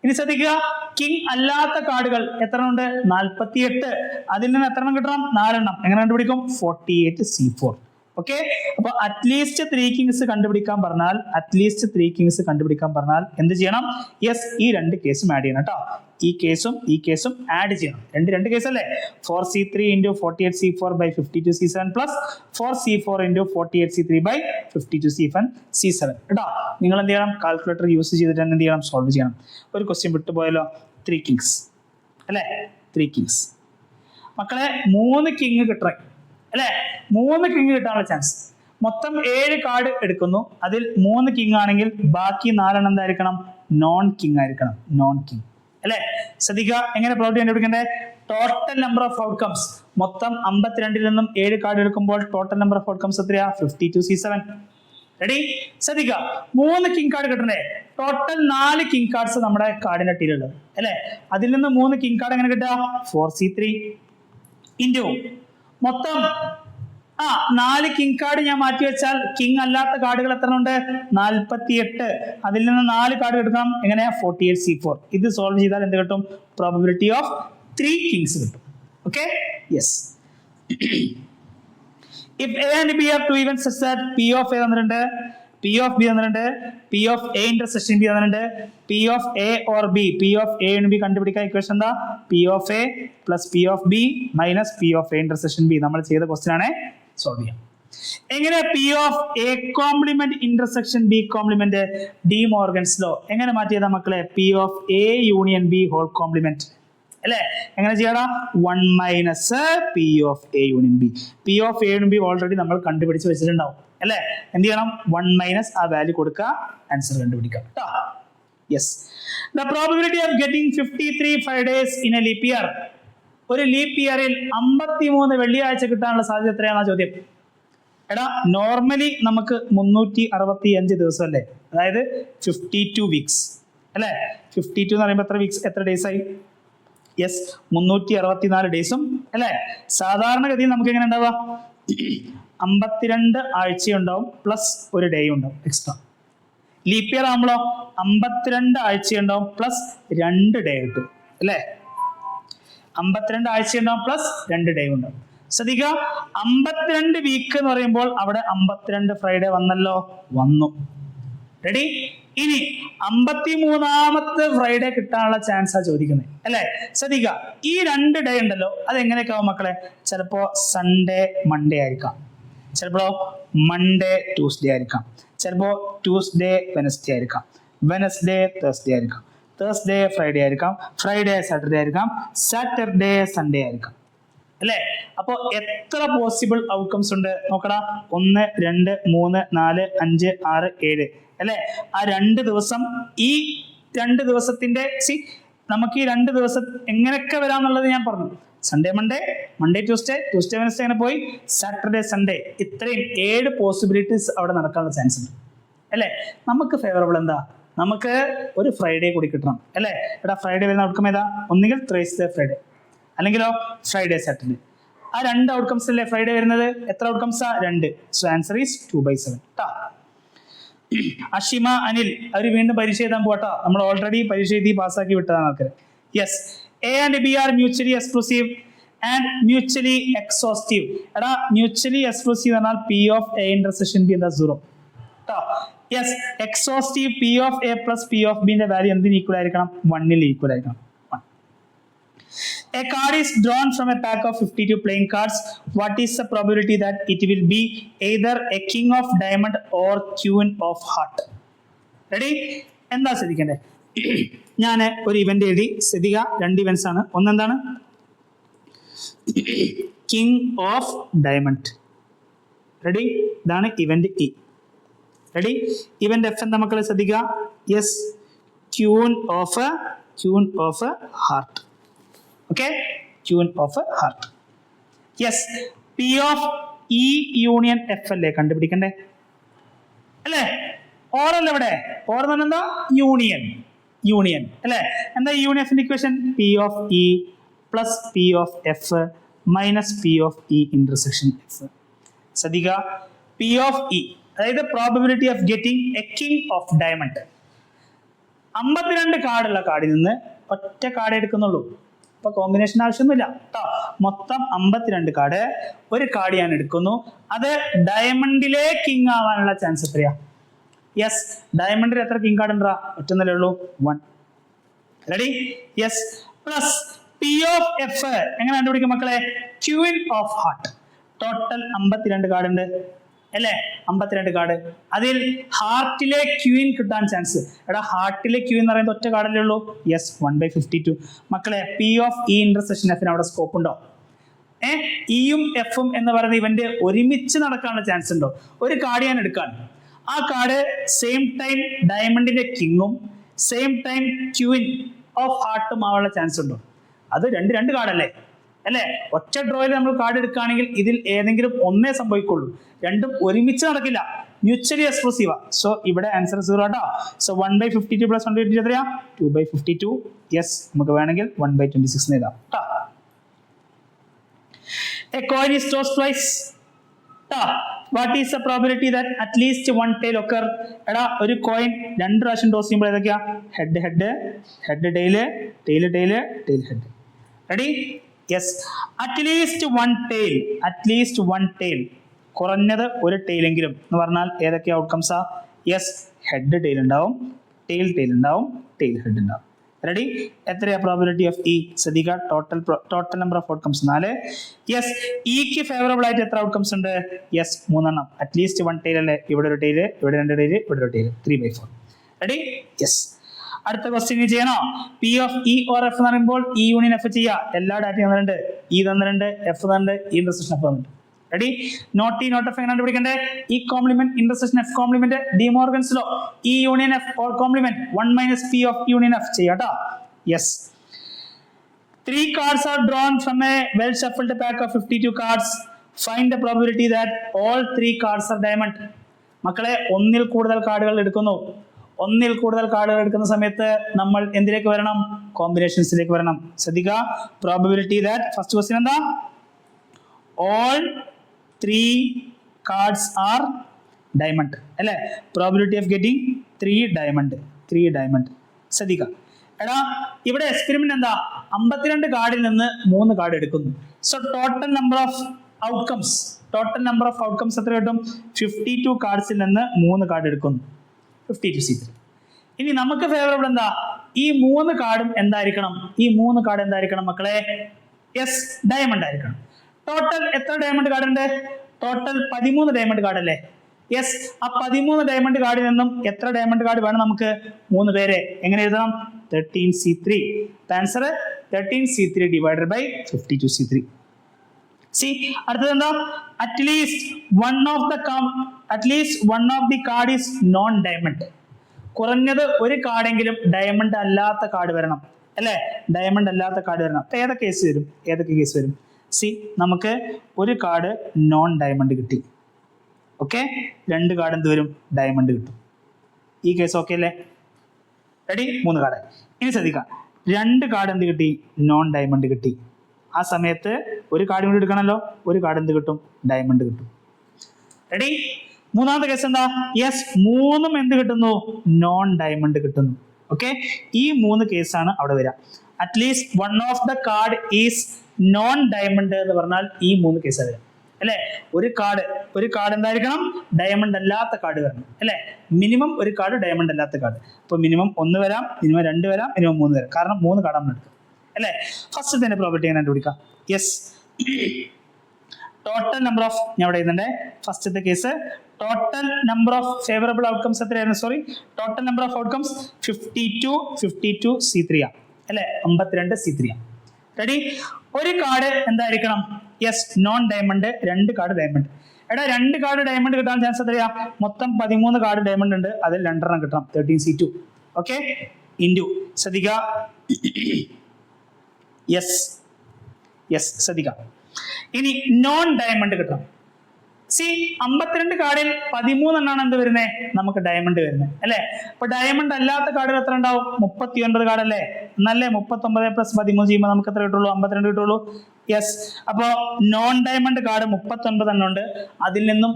ഇനി ശ്രദ്ധിക്കുക, കിങ് അല്ലാത്ത കാർഡുകൾ എത്ര ഉണ്ട്? 48. അതിൽ നിന്ന് എത്ര എണ്ണം കിട്ടണം? 4 എണ്ണം. എങ്ങനെ കണ്ടുപിടിക്കും? 48C4. ഓക്കെ, അപ്പൊ അറ്റ്ലീസ്റ്റ് 3 കിങ്സ് കണ്ടുപിടിക്കാൻ പറഞ്ഞാൽ എന്ത് ചെയ്യണം? യെസ്, ഈ 2 കേസും ആഡ് ചെയ്യണം കേട്ടോ. ഈ കേസും ആഡ് ചെയ്യണം. രണ്ട് കേസ് അല്ലേ? 4C3 into 48C4 by 52C7 plus 4C4 into 48C3 by 52C7 കേട്ടോ. നിങ്ങൾ എന്ത് ചെയ്യണം? കാൽക്കുലേറ്റർ യൂസ് ചെയ്തിട്ട് എന്ത് ചെയ്യണം? സോൾവ് ചെയ്യണം. ഒരു ക്വസ്റ്റ്യൻ വിട്ടുപോയല്ലോ, 3 കിങ്സ് അല്ലേ? 3 കിങ്സ് മക്കളെ, 3 കിങ് കിട്ടണം, അല്ലെ? 3 കിങ് കിട്ടാനുള്ള ചാൻസ്. മൊത്തം 7 കാർഡ് എടുക്കുന്നു, അതിൽ 3 കിങ് ആണെങ്കിൽ ബാക്കി 4 എണ്ണം എന്തായിരിക്കണം? നോൺ കിങ് ആയിരിക്കണം, നോൺ കിങ്, അല്ലെ? ശ്രദ്ധിക്കുക, എങ്ങനെ പ്രോബ്ലം കണ്ടുപിടിക്കണ്ടേ? ടോട്ടൽ നമ്പർ ഓഫ് ഔട്ട്കംസ് മൊത്തം 52 നിന്നും 7 കാർഡ് എടുക്കുമ്പോൾ ടോട്ടൽ നമ്പർ ഓഫ് ഔട്ട്കംസ് എത്രയാ? 52C7. റെഡി? ശ്രദ്ധിക്കുക, 3 കിങ് കാർഡ് കിട്ടണ്ടേ? ടോട്ടൽ 4 കിങ് കാർഡ്സ് നമ്മുടെ കാർഡിന്റെ ടീലുള്ളത്, അല്ലെ? അതിൽ നിന്ന് 3 കിങ് കാർഡ് എങ്ങനെ കിട്ടുക? 4C3 ഇൻറ്റു മൊത്തം 4 കിങ് കാർഡ് ഞാൻ മാറ്റി വെച്ചാൽ കിങ് അല്ലാത്ത കാർഡുകൾ എത്ര ഉണ്ട്? 48. അതിൽ നിന്ന് 4 കാർഡ് എടുക്കാം. എങ്ങനെയാ? 48C4. ഇത് സോൾവ് ചെയ്താൽ എന്ത് കിട്ടും? പ്രോബബിലിറ്റി ഓഫ് 3 കിങ്സ് കിട്ടും. Okay, yes. If A and B are two events such that P of A തന്നിട്ടുണ്ട്, P of B തന്നിട്ടുണ്ട്, P of A intersection B തന്നിട്ടുണ്ട്, P of A or B, P of A and B കണ്ടുപിടിക്കാൻ equation എന്താ? P of A plus P of B minus P of A intersection B. നമ്മൾ ചെയ്ത question ആണ്, solve ചെയ്യാം. എങ്ങനെ P of A complement intersection B complement? De Morgan's law. എങ്ങനെ മാറ്റിയതാ മക്കളെ? P of A union B whole complement അല്ലേ? എങ്ങനെ ചെയ്യടാ? 1 minus P of A union B. P of A union B already നമ്മൾ കണ്ടുപിടിച്ച് വെച്ചിട്ടുണ്ടാവും അല്ലേ? എന്ത് ചെയ്യണം? 1 മൈനസ് ആ വാല്യൂ കൊടുക്കുക, ആൻസർ കണ്ടുപിടിക്കാം. Yes. The probability of getting 53 Fridays in A leap year. ഒരു ലീപ് ഇയറിൽ 53 വെള്ളിയാഴ്ച കിട്ടാനുള്ള സാധ്യത എത്രയാണെന്നാ ചോദ്യം. എടാ നോർമലി നമുക്ക് 365 ദിവസം അല്ലേ, അതായത് 52 വീക്സ് അല്ലേ? 52 എന്ന് പറയുമ്പോൾ എത്ര വീക്സ്, എത്ര ഡേയ്സ് ആയി? യെസ്, 364 ഡേയ്സും അല്ലേ? സാധാരണഗതിയിൽ നമുക്ക് എങ്ങനെ ഉണ്ടാവുക? 52 ആഴ്ചയുണ്ടാവും പ്ലസ് ഒരു ഡേ ഉണ്ടാവും എക്സ്ട്രാ. ലീപ് ഇയർ ആകുമ്പോഴോ 52 ആഴ്ചയുണ്ടാവും പ്ലസ് 2 ഡേ കിട്ടും അല്ലേ? 52 ആഴ്ചയുണ്ടാവും പ്ലസ് 2 ഡേ ഉണ്ടാവും. ശ്രദ്ധിക്കുക, 52 വീക്ക് എന്ന് പറയുമ്പോൾ അവിടെ 52 ഫ്രൈഡേ വന്നല്ലോ, വന്നു. റെഡി? ഇനി 53ാമത്തെ ഫ്രൈഡേ കിട്ടാനുള്ള ചാൻസാ ചോദിക്കുന്നത് അല്ലേ? ശ്രദ്ധിക്കുക, ഈ 2 ഡേ ഉണ്ടല്ലോ, അതെങ്ങനെയൊക്കെ ആവും മക്കളെ? ചിലപ്പോ സൺഡേ മൺഡേ ആയിരിക്കാം, ചിലപ്പോ മൺഡേ ട്യൂസ്ഡേ ആയിരിക്കാം, ചിലപ്പോ ട്യൂസ്ഡേ വെനസ്ഡേ ആയിരിക്കാം, വെനസ്ഡേ തേഴ്സ്ഡേ ആയിരിക്കാം, തേഴ്സ്ഡേ ഫ്രൈഡേ ആയിരിക്കാം, ഫ്രൈഡേ സാറ്റർഡേ ആയിരിക്കാം, സാറ്റർഡേ സൺഡേ ആയിരിക്കാം അല്ലേ? അപ്പോ എത്ര പോസിബിൾ ഔട്ട്കംസ് ഉണ്ട് നോക്കടാ? 1, 2, 3, 4, 5, 6, 7 അല്ലെ? ആ 2 ദിവസം, ഈ 2 ദിവസത്തിന്റെ നമുക്ക് ഈ 2 ദിവസം എങ്ങനെയൊക്കെ വരാന്നുള്ളത് ഞാൻ പറഞ്ഞു. Sunday Monday, Monday Tuesday, Tuesday Wednesday അങ്ങനെ പോയി, സാറ്റർഡേ സൺഡേ, ഇത്രയും 7 പോസിബിലിറ്റീസ് അവിടെ നടക്കാനുള്ള ചാൻസ് ഉണ്ട് അല്ലേ? നമുക്ക് ഫേവറബിൾ എന്താ? നമുക്ക് ഒരു ഫ്രൈഡേ കൂടി കിട്ടണം അല്ലേ? എടാ ഫ്രൈഡേ വരുന്ന ഔട്ട്കം ഏതാ? ഒന്നുകിൽ തേഴ്സ്ഡേ ഫ്രൈഡേ, അല്ലെങ്കിലോ ഫ്രൈഡേ സാറ്റർഡേ. ആ 2 ഔട്ട്കംസ് അല്ലേ ഫ്രൈഡേ വരുന്നത്? എത്ര ഔട്ട്കംസാ? 2. So answer is 2/7. Ashima Anil അവർ വീണ്ടും പരീക്ഷ എഴുതാൻ പോട്ടാ. നമ്മൾ ഓൾറെഡി പരീക്ഷ എഴുതി പാസ്സാക്കി വിട്ടതാണ് ആൾക്കാർ. Yes, A and B R mutually exclusive and mutually exhaustive. എടാ മ്യൂച്വലി എക്സ്ക്ലൂസീവ് എന്നാൽ P of A intersection B എന്താ? 0. Yes, exhaustive P of A plus P of B ന്റെ വാല്യൂ എന്തിന് ഈക്വൽ ആയിരിക്കണം? 1 ഈക്വൽ ആയിരിക്കണം. A card is drawn from a pack of 52 playing cards. What is the probability that it will be either a king of diamond or queen of heart? Ready? എന്താ ശ്രദ്ധിക്കണ്ടേ? ഞാൻ ഒരു event എഴുതി. ശ്രദ്ധിക്കുക, 2 events ആണ്. ഒന്നെന്താണ്? King of diamond. Ready? ഇതാണ് event E. Ready? Event F എന്താ മക്കളെ? ശ്രദ്ധിക്കുക. Yes, queen of heart. Okay, queen of a heart. Yes, P of E union F അല്ലേ കണ്ടുപിടിക്കണ്ടേ അല്ലേ? ഓർ അല്ല ഇവിടെ? ഓർ എന്ന് പറഞ്ഞാൽ എന്താ? യൂണിയൻ അല്ലേ? എന്താ union equation? P of E plus P of F minus P of E intersection F. ശ്രദ്ധിക്കുക, P of E അതായത് probability of getting A king of diamond. 52 കാർഡുള്ള കാർഡിൽ നിന്ന് ഒറ്റ കാർഡ് എടുക്കുന്നുള്ളൂ. ഇപ്പൊ കോമ്പിനേഷൻ ആവശ്യമൊന്നുമില്ല കേട്ടോ. മൊത്തം 52 കാർഡ്, ഒരു കാർഡ് ഞാൻ എടുക്കുന്നു. അത് ഡയമണ്ടിലെ കിങ് ആവാനുള്ള ചാൻസ് എത്രയാ? യെസ്, ഡയമണ്ടിൽ എത്ര കിങ് കാർഡ് ഉണ്ടാ? ഒറ്റന്നല്ലേ ഉള്ളൂ, 1. Ready? Yes, plus P of F എങ്ങനെ കണ്ടുപിടിക്കും മക്കളെ? Queen of heart. Total 52 card ഉണ്ട് അല്ലേ? 52 കാർഡ്, അതിൽ ഹാർട്ടിലെ ക്യൂൻ കിട്ടാൻ ചാൻസ്. എടാ ഹാർട്ടിലെ ക്യൂൻ എന്ന് പറയുന്നത് ഒറ്റ കാർഡല്ലേ ഉള്ളൂ. യെസ്, 1/52. മക്കളെ P of E intersection F അവിടെ സ്കോപ്പ് ഉണ്ടോ? ഇയും എഫും എന്ന് പറയുന്ന ഇവന്റ് ഒരുമിച്ച് നടക്കാനുള്ള ചാൻസ് ഉണ്ടോ? ഒരു കാർഡ് ഞാൻ എടുക്കാൻ, ആ കാർഡ് സെയിം ടൈം ഡയമണ്ടിന്റെ കിങ്ങും സെയിം ടൈം ക്യൂൻ ഓഫ് ഹാർട്ടും ആവാനുള്ള ചാൻസ് ഉണ്ടോ? അത് 2 കാർഡല്ലേ അല്ലേ? ഒറ്റ ഡ്രോയിൽ നമ്മൾ കാർഡ് എടുക്കുകയാണെങ്കിൽ ഇതിൽ ഏതെങ്കിലും ഒന്നേ സംഭവിക്കുള്ളൂ, 2ഉം ഒരുമിച്ച് നടക്കില്ല. മ്യൂച്വലി എക്സ്ക്ലൂസീവാ. സോ ഇവിടെ ആൻസർ 0 കേട്ടോ. സോ 1/52 പ്ലസ് 1/52 എത്രയാ? 2/52. യെസ്, നമുക്ക് വേണമെങ്കിൽ 1/26 എഴുതാം കേട്ടോ. A coin is tossed twice. What is the probability that at least one tail occur? എടാ ഒരു കോയിൻ 2 പ്രാവശ്യം ടോസ് ചെയ്യുമ്പോൾ ഏതൊക്കെയാ? Head tile head. Ready? Yes, at least one tail കുറഞ്ഞത് ഒരു ടെയിലെങ്കിലും എന്ന് പറഞ്ഞാൽ ഏതൊക്കെ ഔട്ട്കംസാ? യെസ്, ഹെഡ് ടെയിൽ ഉണ്ടാവും, ടെയിൽ ഉണ്ടാവും, ടെയിൽ ഹെഡ് ഉണ്ടാവും. റെഡി? എത്രയാ പ്രോബിലിറ്റി ഓഫ് ഇ? ശ്രദ്ധിക്കുക, total number of outcomes 4. Yes, ഇക്ക് ഫേവറബിൾ ആയിട്ട് എത്ര ഔട്ട്കംസ് ഉണ്ട്? യെസ്, 3 അറ്റ്ലീസ്റ്റ് 1 ടെയിൽ അല്ലേ? ഇവിടെ ഒരു ടെയിൽ, ഇവിടെ 2 ടെയിൽ, ഇവിടെ ഒരു ടെയിൽ, 3/4. റെഡി? യെസ്. അടുത്ത ക്വസ്റ്റ്യൻ ചെയ്യണോ? P of E or F എന്ന് പറയുമ്പോൾ ഇ യൂണിയൻ എഫ് ചെയ്യുക. എല്ലാ ഡാറ്റയും തന്നിട്ടുണ്ട്, ഇ തന്നിട്ടുണ്ട്, എഫ് തന്നിട്ടുണ്ട്, ഇ ഇന്റർസെക്ഷൻ എഫ് തന്നിട്ടുണ്ട്. Ready? Not E not F എങ്ങനെ കണ്ടുപിടിക്കണ്ടേ? E complement intersection F complement De Morgan's law. E union F or complement 1 minus P of union F ചെയ്യാട്ടോ. Yes. 3 cards are drawn from a well shuffled pack of 52 cards. Find the probability that all 3 cards are diamond. മക്കളെ, ഒന്നിൽ കൂടുതൽ കാർഡുകൾ എടുക്കുന്നു. ഒന്നിൽ കൂടുതൽ കാർഡുകൾ എടുക്കുന്ന സമയത്ത് നമ്മൾ എന്തിലേക്ക് വരണം? കോമ്പിനേഷൻസിലേക്ക് വരണം. ശ്രദ്ധിക്കുക, പ്രോബബിലിറ്റി ദാറ്റ് ഫസ്റ്റ് ക്വസ്റ്റ്യൻ എന്താ? ഓൾ 3 cards are diamond അല്ലേ? Probability of getting 3 diamond. ശ്രദ്ധിക്കുക, എടാ ഇവിടെ എക്സ്പെരിമെന്റ് എന്താ? 52 കാർഡിൽ നിന്ന് 3 കാർഡ് എടുക്കുന്നു. So total number of outcomes എത്ര കിട്ടും? 52 കാർഡ്സിൽ നിന്ന് 3 കാർഡ് എടുക്കുന്നു, 52C3. ഇനി നമുക്ക് ഫേവറബിൾ എന്താ? ഈ 3 കാർഡും എന്തായിരിക്കണം? മക്കളെ? യെസ്, ഡയമണ്ട് ആയിരിക്കണം. ടോട്ടൽ എത്ര ഡയമണ്ട് കാർഡ് ഉണ്ട്? ടോട്ടൽ 13 ഡയമണ്ട് കാർഡ് അല്ലേ? യെസ്, ആ 13 ഡയമണ്ട് കാർഡിൽ നിന്നും എത്ര ഡയമണ്ട് കാർഡ് വേണം നമുക്ക്? 3 പേരെ. എങ്ങനെ എഴുതണം? 13C3. Answer 13C3 divided by 52C3. C, അടുത്തത് എന്താ? At least one of the card is known diamond. കുറഞ്ഞത് ഒരു കാർഡെങ്കിലും ഡയമണ്ട് അല്ലാത്ത കാർഡ് വരണം അല്ലേ? ഡയമണ്ട് അല്ലാത്ത കാർഡ് വരണം. അപ്പൊ ഏതൊക്കെ കേസ് വരും? സി, നമുക്ക് ഒരു കാർഡ് നോൺ ഡയമണ്ട് കിട്ടി. ഓക്കെ, 2 കാർഡ് എന്ത് വരും? ഡയമണ്ട് കിട്ടും. ഈ കേസ് ഓക്കെ അല്ലേ? റെഡി? 3 കാർഡ്. ഇനി ശ്രദ്ധിക്കാം, 2 കാർഡ് എന്ത് കിട്ടി? നോൺ ഡയമണ്ട് കിട്ടി. ആ സമയത്ത് ഒരു കാർഡ് കൂടി എടുക്കണമല്ലോ. ഒരു കാർഡ് എന്ത് കിട്ടും? ഡയമണ്ട് കിട്ടും. റെഡി? മൂന്നാമത്തെ കേസ് എന്താ? യെസ്, 3 എന്ത് കിട്ടുന്നു? നോൺ ഡയമണ്ട് കിട്ടുന്നു. ഓക്കെ, ഈ 3 കേസാണ് അവിടെ വരിക. At least one of the card is known diamond എന്ന് പറഞ്ഞാൽ ഈ 3 കേസ് വരാം അല്ലെ? ഒരു കാർഡ് എന്തായിരിക്കണം? ഡയമണ്ട് അല്ലാത്ത കാർഡ് വരണം അല്ലെ? മിനിമം ഒരു കാർഡ് ഡയമണ്ട് അല്ലാത്ത കാർഡ്. അപ്പൊ മിനിമം 1 വരാം, മിനിമം 2 വരാം, മിനിമം 3 വരാം. കാരണം 3 കാർഡ് നമ്മൾ എടുക്കും അല്ലെ? ഫസ്റ്റ് തന്നെ പ്രോപ്പർട്ടി എങ്ങനെ കണ്ടുപിടിക്കാം? യെസ്, ടോട്ടൽ നമ്പർ ഓഫ്, ഞാൻ ഇവിടെ എഴുതണ്ടേ, ഫസ്റ്റത്തെ case total number of favourable outcomes എത്രയായിരുന്നു? Total number of outcomes 52C3 അല്ലെ? 52C3. റെഡി? ഒരു കാർഡ് എന്തായിരിക്കണം? Yes, non diamond. 2 card diamond. എടാ, 2 കാർഡ് ഡയമണ്ട് കിട്ടാൻ ചാൻസ് എത്രയാ? മൊത്തം 13 കാർഡ് ഡയമണ്ട് ഉണ്ട്, അതിൽ 2 കിട്ടണം, 13C2. Okay, into. ശ്രദ്ധിക്കുക, യെസ്, ശ്രദ്ധിക്കുക. ഇനി നോൺ ഡയമണ്ട് കിട്ടണം. സി, 52 കാർഡിൽ 13 എണ്ണാണ് എന്ത് വരുന്നത്? നമുക്ക് ഡയമണ്ട് വരുന്നത് അല്ലെ? അപ്പൊ ഡയമണ്ട് അല്ലാത്ത കാർഡിൽ എത്ര ഉണ്ടാവും? 39 കാർഡ് അല്ലേ? എന്നല്ലേ 39 + 13 ചെയ്യുമ്പോൾ നമുക്ക് എത്ര കിട്ടുള്ളൂ? 52 കിട്ടുള്ളൂ. യെസ്, അപ്പോ നോൺ ഡയമണ്ട് കാർഡ് 39 എണ്ണം ഉണ്ട്. അതിൽ നിന്നും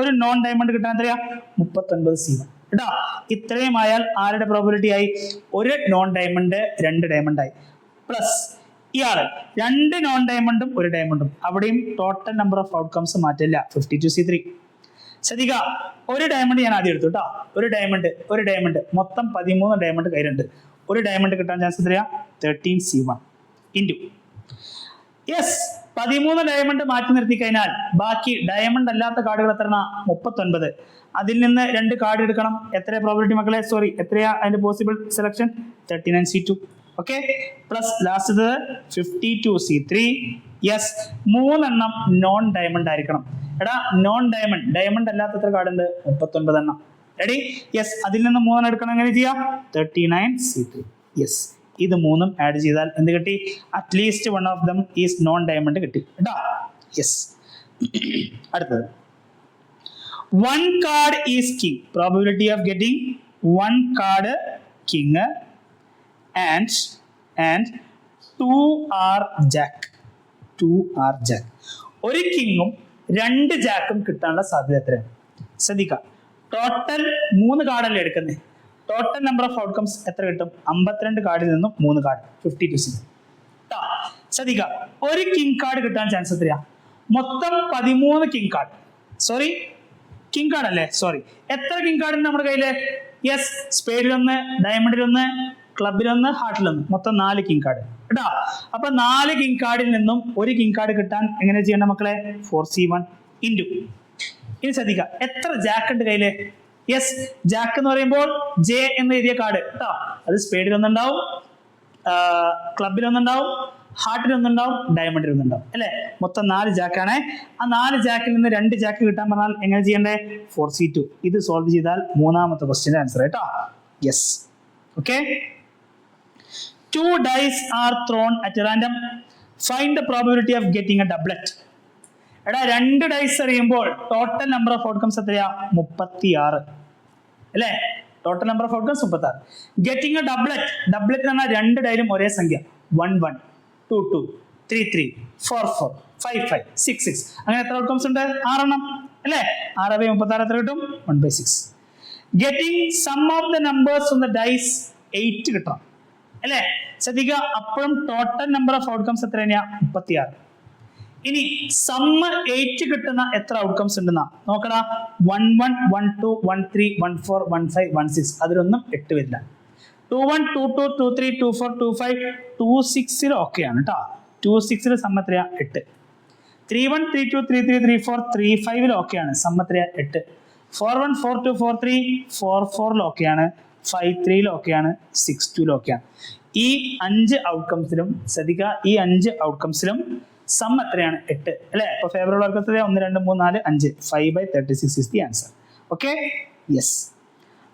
ഒരു നോൺ ഡയമണ്ട് കിട്ടാൻ എത്രയാ? 39C1 കേട്ടോ. ഇത്രയും ആയാൽ ആരുടെ പ്രോബിലിറ്റി ആയി? ഒരു നോൺ ഡയമണ്ട് 2 ഡയമണ്ട് ആയി. പ്ലസ് ഇയാള് 2 നോൺ ഡയമണ്ടും 1 ഡയമണ്ടും. അവിടെയും ടോട്ടൽ നമ്പർ ഓഫ് ഔട്ട്കംസ് മാറ്റില്ല, 52C3. ശ്രദ്ധിക്കുക, ഒരു ഡയമണ്ട് ഞാൻ ആദ്യം എടുത്തു കേട്ടോ. ഒരു ഡയമണ്ട് മൊത്തം 13 ഡയമണ്ട് കയ്യിലുണ്ട്. ഒരു ഡയമണ്ട് കിട്ടാൻ ചാൻസ് എത്രയാ? 13C1 into. യെസ്, 13 ഡയമണ്ട് മാറ്റി നിർത്തി കഴിഞ്ഞാൽ ബാക്കി ഡയമണ്ട് അല്ലാത്ത കാർഡുകൾ എത്ര? 39. അതിൽ നിന്ന് 2 കാർഡ് എടുക്കണം. എത്രയാ പ്രോബിലിറ്റി മക്കളെ? എത്രയാ അതിന്റെ possible selection? 39C2. Okay, plus last 52C3. Yes, 3 എണ്ണം നോൺ ഡയമണ്ട് ആയിരിക്കണം. എടാ, നോൺ ഡയമണ്ട് അല്ലാത്ത എത്ര കാർഡ് ഉണ്ട്? 39 എണ്ണം. റെഡി? യെസ്, അതിൽ നിന്ന് 3 എടുക്കണം. എങ്ങനെ ചെയ്യാം? 39C3. യെസ്, ഇത് 3 ആഡ് ചെയ്താൽ എന്ത് കിട്ടി? At least one of dum is known diamond കിട്ടി കേട്ടോ. യെസ്, അടുത്തത് 1 card is king. Probability of getting 1 card king and 2 are jack. ഒരു കിങ്ങും 2 ജാക്കും കിട്ടാനുള്ള സാധ്യത എത്രയാണ്? ശ്രദ്ധിക്കുക, ടോട്ടൽ 3 കാർഡല്ലേ എടുക്കുന്നത്. ടോട്ടൽ നമ്പർ ഓഫ് ഔട്ട്കംസ് എത്ര കിട്ടും? 52 കാർഡിൽ നിന്നും 3 കാർഡ്, 52C. ശ്രദ്ധിക്കുക, ഒരു കിങ് കാർഡ് കിട്ടാൻ ചാൻസ് എത്രയാ? മൊത്തം 13 king card. Sorry, king card അല്ലേ, സോറി. എത്ര കിങ് കാർഡ് ഉണ്ട് നമ്മുടെ കയ്യില്? യെസ്, സ്പേഡിലൊന്ന്, ഡയമണ്ടിലൊന്ന്, ക്ലബിലൊന്ന്, ഹാർട്ടിലൊന്ന്, മൊത്തം 4 കിങ് കാർഡ് കേട്ടോ. അപ്പൊ 4 കിങ് കാർഡിൽ നിന്നും ഒരു കിങ് കാർഡ് കിട്ടാൻ എങ്ങനെ ചെയ്യണം മക്കളെ? 4C1 into. ഇനി ശ്രദ്ധിക്കുക, എത്ര ജാക്ക് ഉണ്ട് കയ്യില്? യെസ്, ജാക്ക് എന്ന് പറയുമ്പോൾ ജെ എന്ന് എഴുതിയ കാർഡ് കേട്ടോ. അത് സ്പേഡിലൊന്നുണ്ടാവും, ക്ലബിലൊന്നുണ്ടാവും, ഹാർട്ടിലൊന്നുണ്ടാവും, ഡയമണ്ടിലൊന്നുണ്ടാവും അല്ലെ. മൊത്തം 4 ജാക്കാണ്. ആ 4 ജാക്കിൽ നിന്ന് 2 ജാക്ക് കിട്ടാൻ പറഞ്ഞാൽ എങ്ങനെ ചെയ്യണ്ടേ? 4C2. ഇത് സോൾവ് ചെയ്താൽ മൂന്നാമത്തെ ക്വസ്റ്റ്യന്റെ ആൻസർ കേട്ടോ. Yes, okay. 2 dice are thrown at random. Find the probability of getting a doublet. എടാ 2 ഡൈസ് എറിയുമ്പോൾ ടോട്ടൽ നമ്പർ ഓഫ് ഔട്ട്കംസ് എത്രയാ? 36 അല്ലേ? Total number of outcomes 36. Getting a doublet. Doublet എന്ന് പറഞ്ഞാൽ 2 ഡൈയിലും ഒരേ സംഖ്യ. 1 1, 2 2, 3 3, 4 4, 5 5, 6 6. അങ്ങനെ എത്ര ഔട്ട്കംസ് ഉണ്ട്? 6 എണ്ണം അല്ലേ? 6/36 എത്ര കിട്ടും? 1/6. Getting sum of the numbers on the dice 8 കിട്ടണം അല്ലേ? ശ്രദ്ധിക്കുക, അപ്പോഴും ടോട്ടൽ നമ്പർ ഓഫ് ഔട്ട്കംസ് എത്ര തന്നെയാ? 36. ഇനി സമ്മ് 8 കിട്ടുന്ന എത്ര ഔട്ട്കംസ് ഉണ്ടെന്നാ നോക്കടാ. 1 1, 1 2, 1 3, 1 4, 1 5, 1 6. അതിലൊന്നും 8 വരില്ല. 2 1, 2 2, 2 3, 2 4, 2 5, 2 6 ഓക്കെയാണ് കേട്ടോ. 2 6 സമ്മ് എത്രയാ? 8. 3 1, 3 2, 3 3, 3 4, 3 5 ഓക്കെയാണ്. സമ്മ് എത്രയാ? 8. 4 1, 4 2, 4 3, 4 4 ഓക്കെയാണ്. 5 3 ഓക്കെയാണ്. 6 2 ഓക്കെയാണ്. ഈ 5 ഔട്ട്കംസിലും ശ്രദ്ധിക്കുക, ഈ 5 ഔട്ട്കംസിലും സം എത്രയാണ്? 8 അല്ലെ? അപ്പൊ favourable outcomes 1 2 3 4 5. 5/36 is the answer. Okay, yes.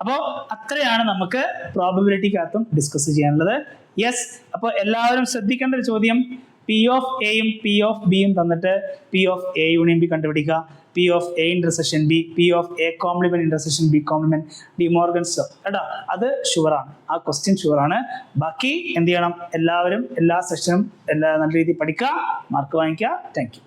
അപ്പോൾ അത്രയാണ് നമുക്ക് പ്രോബബിലിറ്റിക്കകത്തും ഡിസ്കസ് ചെയ്യാനുള്ളത്. യെസ്, അപ്പോൾ എല്ലാവരും ശ്രദ്ധിക്കേണ്ട ഒരു ചോദ്യം, പി ഓഫ് എയും പി ഓഫ് ബിയും തന്നിട്ട് P of A union B കണ്ടുപിടിക്കുക, P of A intersection B, P of A complement intersection B complement, De Morgan's law കേട്ടോ. അത് ഷുവറാണ്, ആ ക്വസ്റ്റ്യൻ ഷുവറാണ്. ബാക്കി എന്ത് ചെയ്യണം? എല്ലാവരും എല്ലാ സെഷനും നല്ല രീതിയിൽ പഠിക്കുക, മാർക്ക് വാങ്ങിക്കുക. Thank you.